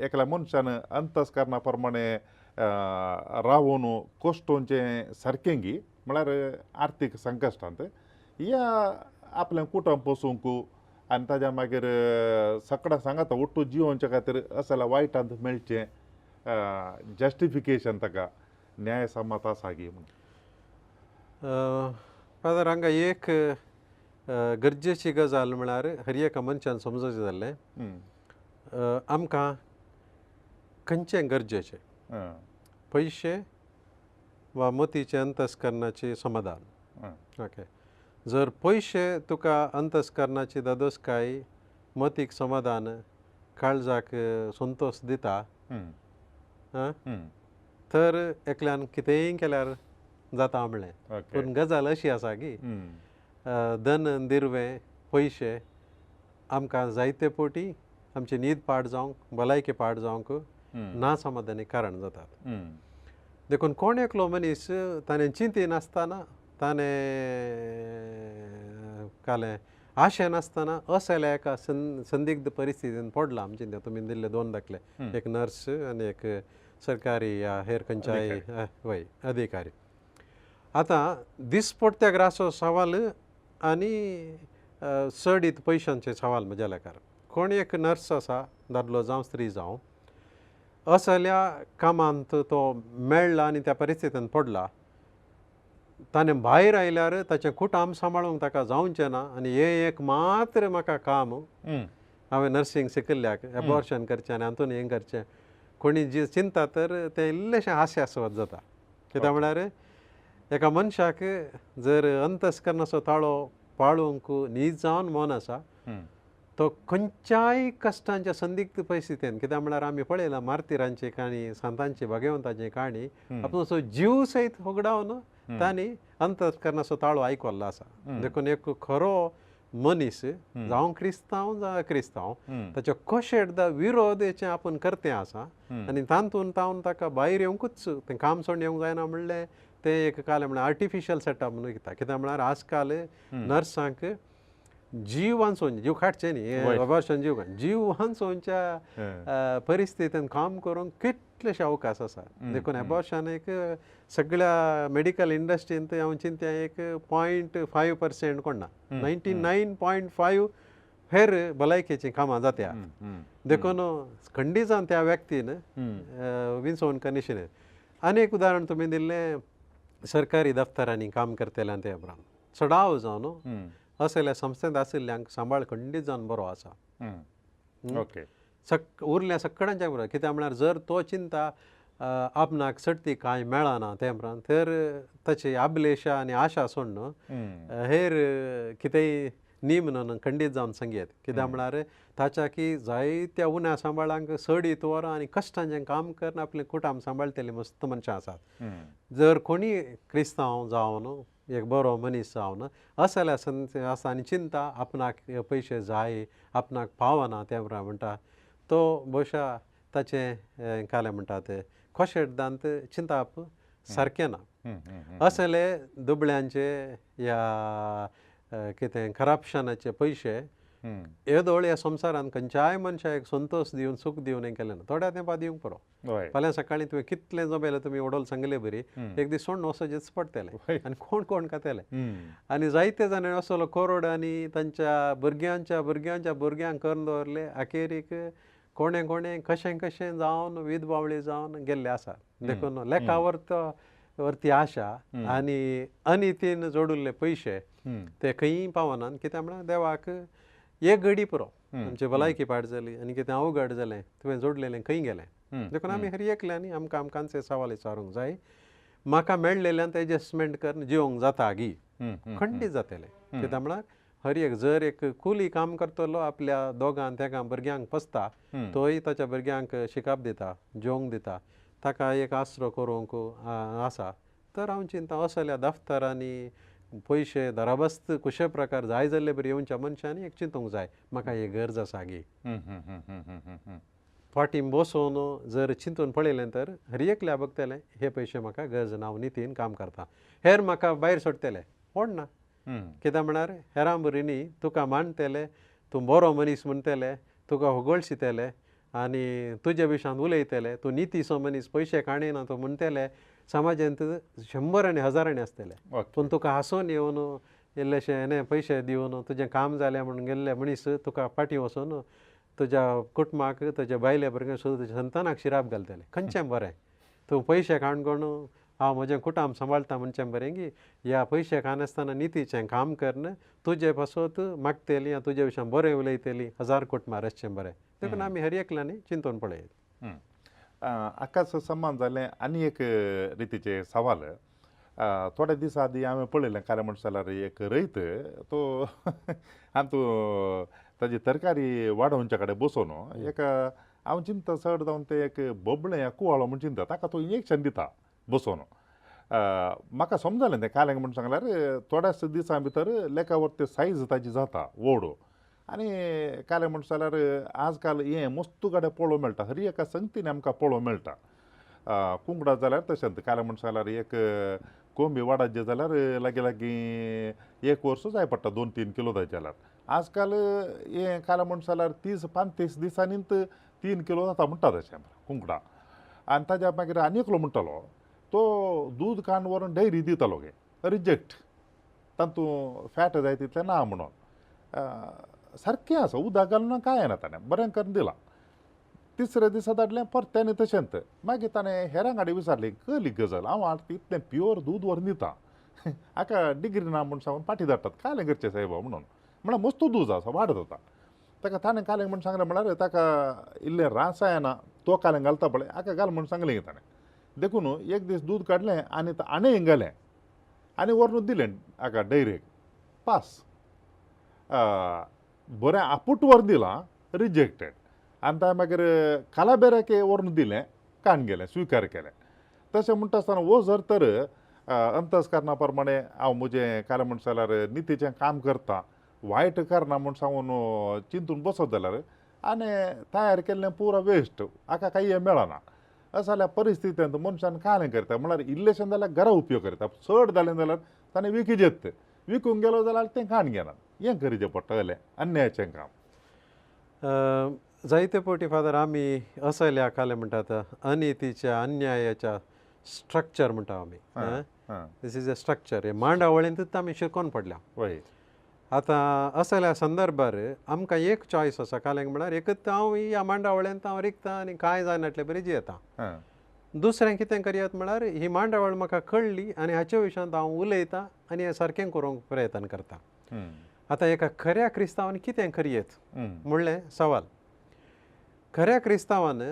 एकल्या मनशान अंतस्करणा प्रमाणे रावून कोश्टोवचें सारकें गी म्हळ्यार आर्थीक संकश्टांत या आपलें कुटुंब पोसूंक आनी ताज्या मागीर सकडा सांगाता ओट्टू जिवोवचे खातीर असल्या वायटांत मेळचें जस्टिफिकेशन ताका न्याय सम्मत आसा गी म्हूण फादर हांगा एक गरजेची गजाल म्हळ्यार हर एका मनशान समजूंक जाल्लें आमकां खंयचें गरजेचें पयशे वा मतीचे अंतस्करणाचें समाधान ओके जर पयशे तुका अंतस्करणाची दादोसकाय मतीक समाधान काळजाक संतोश दिता तर एकल्यान कितेंय केल्यार जाता म्हणलें पूण गजाल अशी आसा की धन दिर्वें पयशे आमकां जायते फावटी आमची न्हीद पाड जावंक भलायकी पाड जावंक नासमाधानी कारण जातात देखून कोण एकलो मनीस ताणें चिंती नासतना ताणें कालें आशे नासतना असल्या एका संदिग्ध परिस्थितीन पडला आमचे तुमी दिल्ले 2 दाखले एक नर्स आनी एक सरकारी या हेर खंयच्याय वय अधिकारी आतां दिसपट्ट्या ग्रासो सवाल आनी सडीत पयशांचे सवाल म्हज्या लेकार कोण एक नर्स आसा दादलो जावं स्त्री जावं असल्या कामांत तो मेळ्ळा आनी त्या परिस्थितीन पडला ताणें भायर आयल्यार ताचें कुटुंब सांबाळूंक ताका जावचें ना आनी हें एक मात्र म्हाका काम हांवें नर्सींग शिकिल्ल्याक एबॉर्शन करचें आनी हातूंत हें करचें कोणी जी चिंता तर तें इल्लेशें हास्यास्पद जाता कित्याक म्हळ्यार एका मनशाक जर अंतस्करणाचो ताळो पाळूंक न्हीद जावन मन आसा तो खंयच्याय कश्टांच्या संदिग्ध परिस्थितीन कित्याक म्हळ्यार आमी पळयलां मार्तिरांची काणी संतांची भाग्यवंतांची काणी आपूण असो जीव सयत होगडावन तांणी अंतस्करणाचो ताळो आयकल्लो आसा देखून एक खरो मनीस जावं क्रिस्तांव जावं अक्रिस्तांव ताच्या कशेडदा विरोधाचें आपूण करतें आसा आनी तातूंत ताका भायर येवंकूच तें काम सोडून येवंक जायना म्हणलें तें एक कालें म्हळ्यार आर्टिफिशियल सेटअप म्हणून घेता कित्याक म्हळ्यार आजकाल नर्सांक जीव वांचोवन जीव काडचें न्ही अबॉर्शन जीव वांचोवच्या परिस्थितीन काम करूंक कितलेशे अवकाश आसा देखून एबॉर्शन एक सगळ्या मेडिकल इंडस्ट्रींत हांव चिंत्या एक 0.5% कोण ना 99.5 हेर भलायकेचीं कामां जात्या देखून खंडी जावन त्या व्यक्तीन विंचोवन कनिशन आनी एक उदाहरण तुमी दिल्लें सरकारी दफ्तरांनी काम करतल्यांत ते उपरांत चडाव जावन असल्या संस्थेंत आशिल्ल्यांक सांबाळ खंडीत जावन बरो आसा ओके उरल्या सगळ्यांच्या बरोबर कित्याक म्हळ्यार जर तो चिंता आपणाक सडती कांय मेळना ते उपरांत तर ताची अभिलेशा आनी आशा सोडून हेर कितेंय न्ही म्हणून खंडीत जावन संगीत कित्याक म्हळ्यार ताच्या की जायत्या उण्या सांबाळांक सडीत वरां आनी कश्टांचें काम करून आपलें कुटुंब सांबाळटलीं मस्त मनशां आसात जर कोणी क्रिस्तांव जावन एक बरो मनीस जावन असल्या आसा आनी चिंता आपणाक पयशे जाय आपणाक पावना ते म्हणटा तो बहुशा ताचें कालें म्हणटात खोशेडदांत चिंताप सारकें ना असले दुबळ्यांचे या कितें करप्शनाचे पयशे येदोळ ह्या संवसारांत खंयच्याय मनशाक संतोश दिवन सूख दिवन हें केलें ना थोड्या तेंपा दिवंक पुरो फाल्यां सकाळीं तुवें कितलें जमेलें तुमी ओडोल सांगलें बरी एक दीस सोडून वचोचेंच पडटलें आनी कोण खातेलें आनी जायते जाणांनी असलो करोड आनी तांच्या भुरग्यांक करून दवरले अखेरीक कोणें कशें जावन वीद बावळी जावन गेल्ले आसा देखून लेखावर तो वरती आशा आणि अनितीन जोडुल्ले पयशे ते खंय पावनात कित्याक म्हळ्यार देवाक एक घडी पुरो आमची भलायकी पाड जाली आनी कितें अवघड जालें तुवें जोडलेलें खंय गेलें देखून आमी हर एकल्यांनी आमकां आमकांचे सवाल विचारूंक जाय म्हाका मेळ्ळेल्यांत एडजस्टमेंट करून जिवंक जाता गी खंडीत जातलें कित्याक म्हळ्यार हर एक जर एक कुली काम करतलो आपल्या दोगां तेगां भुरग्यांक पसता तोय ताच्या भुरग्यांक शिकप दिता जेवंक दिता ताका एक आसरो करूंक आसा तर हांव चिंता असल्या दफ्तरांनी पयशे दराबस्त कुशे प्रकार जाय जाल्ले बरी येवच्या मनशांनी एक चिंतूंक जाय म्हाका ही गरज आसा गी फाटीं बसून जर चिंतून पळयलें तर हर एकल्या बगतलें हे पयशे म्हाका गरज ना हांव नितीन काम करता हेर म्हाका भायर सोडटले ना कित्याक म्हळ्यार हेरां बरी न्ही तुका मांडटले तूं बरो मनीस म्हणटले तुका होगळशितले आनी तुजे विशयान उलयतले तूं नितीसो मनीस पयशे काणयना तूं म्हणटले समाजांत 100 आनी हजारांनी आसतले पूण तुका हांसून येवन इल्लेशे हे पयशे दिवन तुजें काम जालें म्हणून गेल्ले मनीस तुका फाटीं वचून तुज्या कुटुंबाक तुज्या बायले भुरग्यांक सुद्दां तुज्या संतानाक शिराप घालतले खंयचें बरें तूं पयशे काणकोण हांव म्हजें कुटुंब सांबाळटा म्हणचें बरें गी ह्या पयशे कानासतना नितीचें काम करन तुजे पासत मागतली तुजे विशयान बरें उलयतली 1000 कुटुंबार आसचें बरें देखून आमी हर एकल्यांनी चिंतून पळयत आकाश समान जालें आनी एक रितीचे सवाल थोडे दीस आदीं हांवें पळयलें काले म्हणटा जाल्यार एक रयत तो ताजी तरकारी वाडोवच्या कडेन बसून एक हांव चिंता चड जावन ते एक बबलें कुवाळो म्हण चिंता ताका तो इंजेक्शन दिता बसून म्हाका समजलें तें काल्यांक म्हण सांगल्यार थोड्याच दिसां भितर लेका वरती सायज ताजी जाता व्हड आनी काल्यांक म्हणटा जाल्यार आजकाल हें मस्तू कडेन पळोवंक मेळटा हर एका संगतीन आमकां पळोवंक मेळटा कुंकडां जाल्यार तशेंच काल्यांक म्हणटा जाल्यार एक कोंबी वाडत जाल्यार लागीं 1 वर्स जाय पडटा 2-3 किलो जाय जाल्यार आजकाल हें काल्यांक म्हणटा जाल्यार 30-35 दिसांनीच 3 किलो जाता म्हणटा तशें कुंकडां आनी ताज्या मागीर आनी एकलो म्हणटालो तो दूद काण व्हरून डेयरी दितालो गे रिजेक्ट तातूंत फॅट जाय तितलें ना म्हणून सारकें आसा उदक घालून कांय येना ताणें बरें करून दिलां तिसऱ्या दिसा धाडलें परत्यांनी तशेंच मागीर ताणें हेरां गाडी विचारली कली गजाल हांव इतलें प्युअर दूद व्हरून दिता हाका डिग्री ना म्हूण सांगून फाटीं धाडटात कायलें करचें सायबा म्हणून म्हळ्यार मस्त दूद आसा वाडत जाता ताका ताणें काल्यांक म्हूण सांगलें म्हळ्यार ताका इल्लें रासायना तो काल्यांक घालता पळय हाका घाल म्हूण सांगलें गे ताणें देखून एक दीस दूद काडलें आनी आनी घालें आनी व्हरून दिलें हाका डेयरेक पास बरें आपूट व्हर दिलां रिजेक्टेड आनी ताणें मागीर कालाबेऱ्याक व्हरून दिलें काण गेलें स्विकार केलें तशें म्हणटा आसतना वो जर तर अंतस्करणा प्रमाणे हांव म्हजें कालें म्हणटा जाल्यार नितीचें काम करता वायट करना म्हूण सांगून चिंतून बसत जाल्यार आनी तयार केल्लें पुरो वेस्ट हाका काही मेळना अशें जाल्यार परिस्थितींत मनशान कालें करता म्हळ्यार इल्लेशें जाल्यार घरा उपयोग करता चड जालें जाल्यार ताणें विकजेत विकूंक गेलो जाल्यार तें काण घेनात हें करीचें पडटलें अन्यायाचें काम जायते फावटी फादर आमी असल्या काले म्हणटात अनितीच्या अन्यायाच्या स्ट्रक्चर म्हणटा आमी दीस इज अ स्ट्रक्चर हे मांडावळींतूच आमी शिकोवन पडल्या वय आतां असल्या संदर्भार आमकां एक चॉयस आसा काल्यांक म्हळ्यार एकच हांव ह्या मांडावळ्यांत हांव रिकता आनी कांय जायनातले बरी जियेता दुसरें कितें करयात म्हळ्यार ही मांडावळ म्हाका कळ्ळी आनी हाचे विशयांत हांव उलयतां आनी हें सारकें करूंक प्रयत्न करता आतां एका खऱ्या क्रिस्तांवान कितें करयेत म्हणलें सवाल खऱ्या क्रिस्तांवान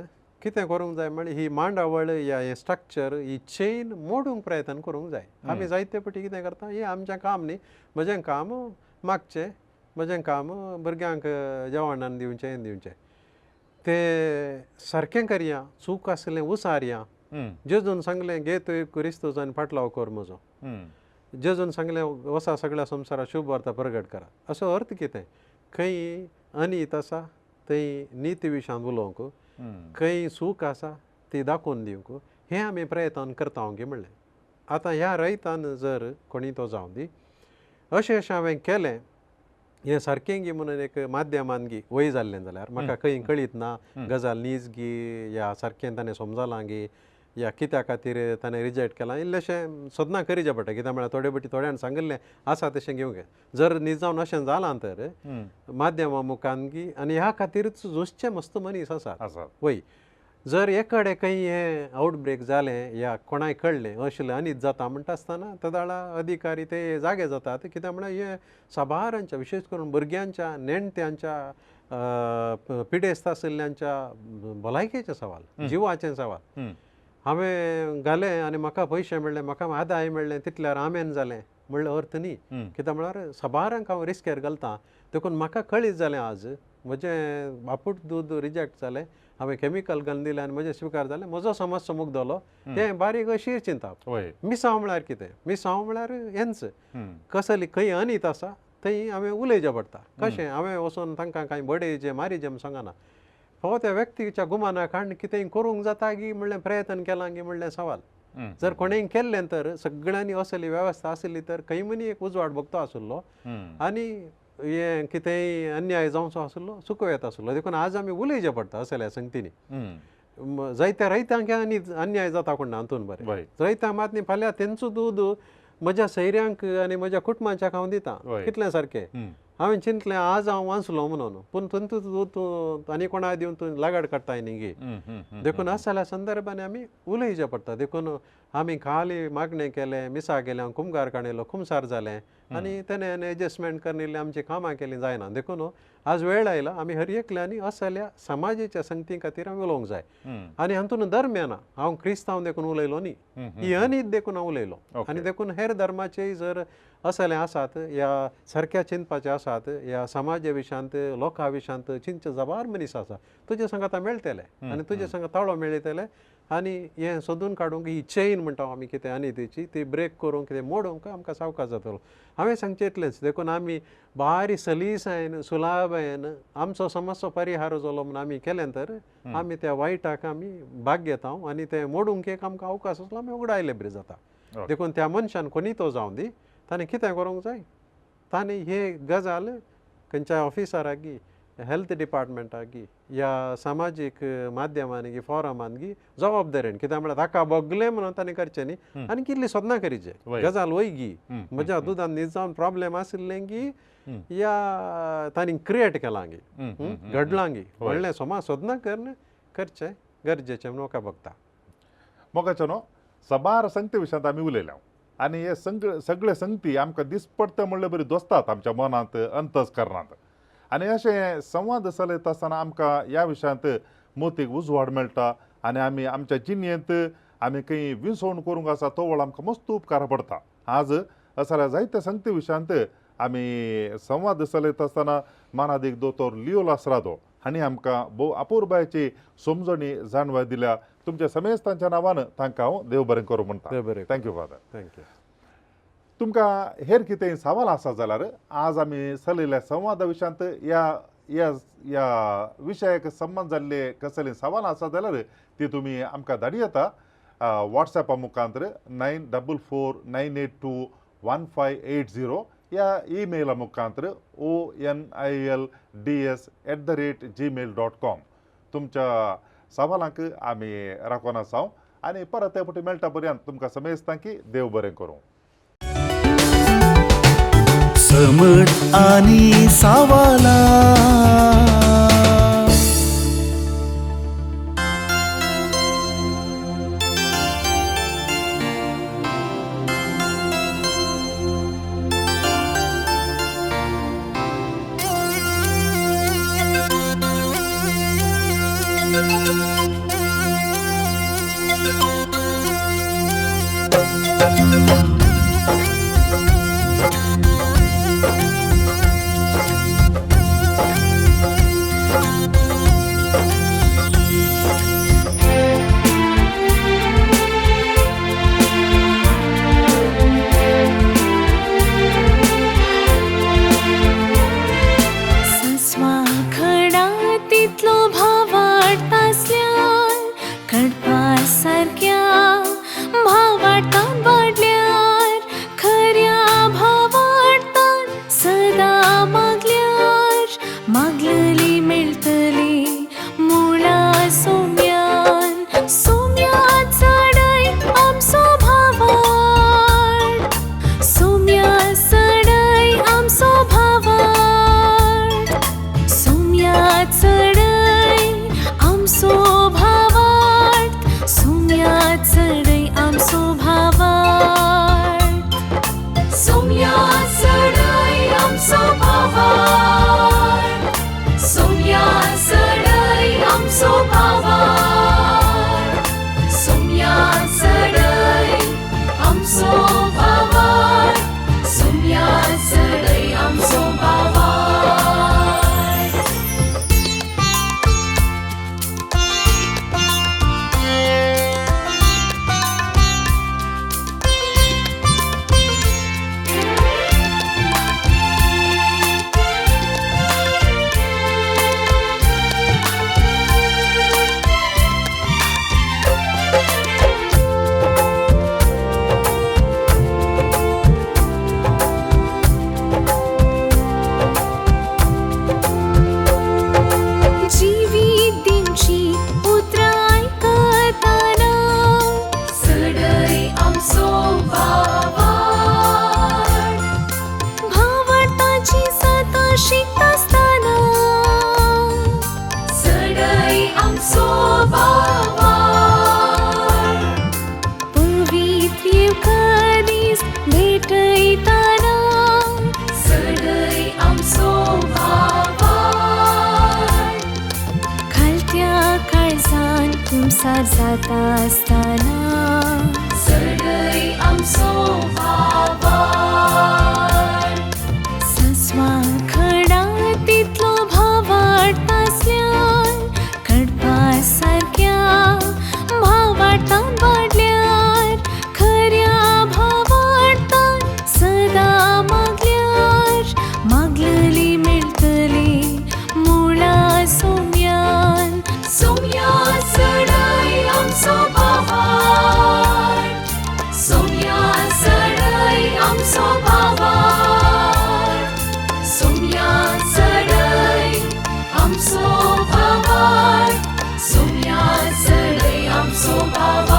कितें करूंक जाय म्हळ्यार ही मांडावळ या हें स्ट्रक्चर ही चेन मोडूंक प्रयत्न करूंक जाय आमी जायते फावटी कितें करता हें आमचें काम न्ही म्हजें काम मागचें म्हजें काम भुरग्यांक जेवणान दिवचें हें दिवचें तें सारकें करया चूक आसलें उसारया जेजून सांगलें गे तुवें क्रिस्तूस आनी फाटलाव कर म्हजो जेजून सांगलें वसा सगळ्या संवसारात शुभ वार्ता प्रगट करा असो अर्थ कितें खंय अनित आसा थंय नीती विशयान उलोवंक खंय सूख आसा ती दाखोवन दिवंक हें आमी प्रयत्न करता हांव म्हणलें आतां ह्या रयतान जर कोणी तो जावं दी अशें हांवें केलें हें सारकें गी म्हणून एक माध्यमान गी वय जाल्लें जाल्यार म्हाका खंय कळीत ना गजाल नीज गी या सारकें ताणें समजलां गी या कित्या खातीर ताणें रिजेक्ट केलां इल्लेशें सदनां करिचें पडटा कित्याक म्हळ्यार थोडे फावटी थोड्यान सांगिल्लें आसा तशें घेवंक जर न्हीद जावन अशें जालां तर माध्यमा मुखान गी आनी ह्या खातीरच झुजचे मस्त मनीस आसात वय जर एकडे काही हे आउटब्रेक जालें या कोणाय कळलें अशें आनीच जाता म्हणटा आसतना तदाळा अधिकारी ते जागे जातात कित्याक म्हळ्यार हे साबारांच्या विशेश करून भुरग्यांच्या नेणट्यांच्या पिडेस्त आशिल्ल्यांच्या भलायकेचे सवाल जिवाचे सवाल हांवें घालें आनी म्हाका पयशे मेळ्ळे म्हाका आदाय मेळ्ळें तितल्यार आमेन जालें म्हणल्यार अर्थ न्ही कित्याक म्हळ्यार साबारांक हांव रिस्केर घालतां देखून म्हाका कळीत जालें आज म्हजें बापूट दूद रिजेक्ट जालें हांवें केमिकल घालून दिलें आनी म्हजें स्विकार जालें म्हजो समज मुग्दलो तें बारीक अशीर चिंताप मिसांव म्हळ्यार कितें मिसांव म्हळ्यार हेंच कसली खंय अनीत आसा थंय हांवें उलयचें पडटा कशें हांवें वचून तांकां कांय बडयचें मारिचें सांगना फावो त्या व्यक्तीच्या गुमाना काण कितें करूंक जाता गी म्हणलें प्रयत्न केला गी म्हणलें सवाल जर कोणें केल्लें तर सगळ्यांनी असली वेवस्था आसली तर खंय मनी एक उजवाड भोगतो आसलो आनी हे कितेंय अन्याय जावचो आसलो सुको येता आसलो देखून आज आमी उलयचें पडटा असल्या संगतींनी जायत्या रैतांक आनी अन्याय जाता कोण ना हातून बरें रैतांक मात न्ही फाल्यां तेंचो दूद म्हज्या सैऱ्यांक आनी म्हज्या कुटुंबाच्याक हांव दितां कितलें सारकें हांवें चिंतलें आज हांव वाचलो म्हणून पूण तंतू तूं आनी कोणा दिवन तूं लागाड काडटाय न्ही गे देखून आसल्या संदर्भांनी आमी उलयचें पडटा देखून आमी खाली मागणें केलें मिसा केलें हांव कुमगार काणयलो खुमसार जालें आनी तेणें एडजस्टमेंट करनिल्लीं आमचीं कामां केलीं जायना देखून आज वेळ आयला आमी हर एकल्यांनी असल्या समाजाच्या संगती खातीर आमी उलोवंक जाय आनी हातून धर्म येना हांव क्रिस्तांव देखून उलयलो न्ही ही अनीत देखून हांव उलयलो आनी देखून हेर धर्माचेय जर असले आसात या सारक्या चिंतपाचे आसात या समाजा विशांत लोकां विशांत चिंतचे जबार मनीस आसा तुजे संग आतां मेळटले आनी तुजे संग ताळो मेळयतले आनी हें सोदून काडूंक ही चेन म्हणटा आमी कितें आनी तेची ती ब्रेक करूंक कितें मोडूंक आमकां सावकाश जातलो हांवें सांगचें इतलेंच देखून आमी बारी सलीसायन सुलाभायन आमचो समस्या परिहार जालो म्हूण आमी केलें तर आमी त्या वायटाक आमी भाग घेता आनी तें मोडूंक एक आमकां अवकाश आसलो आमी उगडायले बरी जाता देखून त्या मनशान कोणी तो जावं दी ताणें कितें करूंक जाय ताणें हे गजाल खंयच्या ऑफिसराक गी हेल्थ डिपार्टमेंटाक गी या सामाजीक माध्यमांनी गी फॉरमान गी जबाबदारेन कित्याक म्हळ्यार ताका बगलें म्हणून ताणें करचें न्ही आनी कितली सदनां करीचें गजाल वय गी म्हज्या दुदान न्ही जावन प्रॉब्लेम आशिल्लें गी या तांणी क्रिएट केलां गी घडलां गी व्हडलें समाज सदनां करचें गरजेचें म्हणून म्हाका बगता मोगाचो न्हू सबार संगती विशयांत आमी उलयल्या आनी हे सगळे संगती आमकां दिसपडटे म्हणल्यार बरी दोसतात आमच्या मनांत अंतस्करणांत आनी अशें संवाद चलयत आसतना आमकां ह्या विशयांत मोतीक उजवाड मेळटा आनी आमी आमच्या जिणेंत आमी खंय विसवण करूंक आसा तो वेळ आमकां मस्त उपकार पडटा आज असल्या जायत्या संगती विशयांत आमी संवाद चलयत आसतना मानादीक दोतोर लिओ लासरादो हांणी आमकां भोव अपुर्बायेची समजणी जाणवाय दिल्या तुमच्या समेस्तांच्या नांवान तांकां हांव देव बरें करूं म्हणटा थँक्यू फादर थँक्यू तुमकां हेर कितेंय सवाल आसा जाल्यार आज आमी चलयल्या संवादा विशयांत ह्या विशयाक संबंद जाल्ले कसले सवाल आसा जाल्यार ती तुमी आमकां धाडी येता वॉट्सॅपा मुखांतर 9449821580 या ईमेला मुखांतर onilds@gmail.com तुमच्या सवालांक आमी राखून आसा आनी परत ते फावटी मेळटा पर्यंत तुमकां समेस्तांकी देव बरें करूं समट आणि सावाला सस्वा खडा तितलो भाव वाडटासल्या आमचो भावार सोम्या चढय आमचो भावार सोम्या चढय आमचो भावार तुमसार जाता असताना चढय आमचो भावार सस्वा खडा तितलो भावार्थासल्यान कडपा सारक्या भावार्थान वाडल्यार खऱ्या भावार्थान सदा मागल्यार मागलेली मेळटली मुळा सोम्यान सोम्या चढय आमचो भावार सोम्या चढय आमचो भावार सोम्या चढय आमचो भावार सोम्या चढय आमचो भावार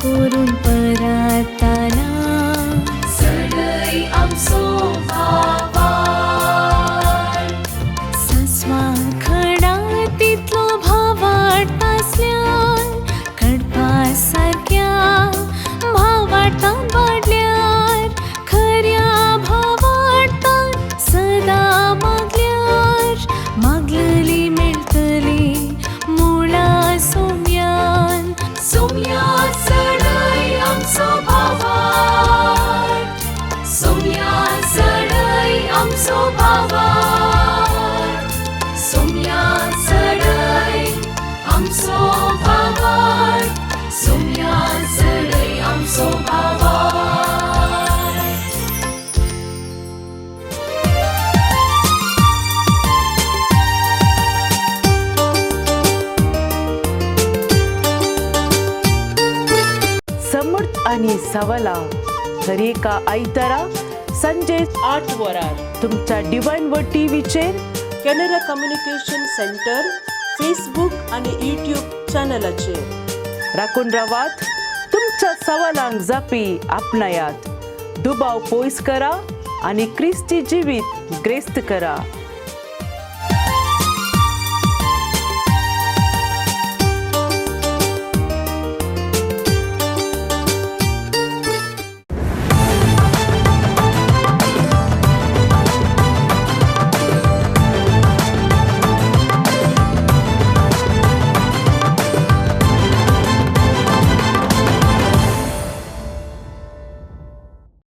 करून परताना चढय आमचो भावार सस्वा खडा तितलो भावार्थासल्यान कडपा सारक्या भावार्थान वाडल्यार खऱ्या भावार्थान सदा मागल्यार मागलेली मेळटली मुळा सोम्यान सोम्या चढय आमचो भावार सोम्या चढय आमचो भावार सोम्या चढय आमचो भावार सोम्या चढय आमचो भावार समर्थ आणि सवाला हर एका आयतारा संजे 8 वरार तुमच्या डिवाइन वर्ड टीव्हीचेर कॅनरा कम्युनिकेशन सेंटर फेसबुक आणि यूट्यूब चॅनलाचेर राखून रावात तुमच्या सवालांक जापी आपणायात दुबाव पयस करा आणि ख्रिस्ती जिवीत ग्रेस्त करा.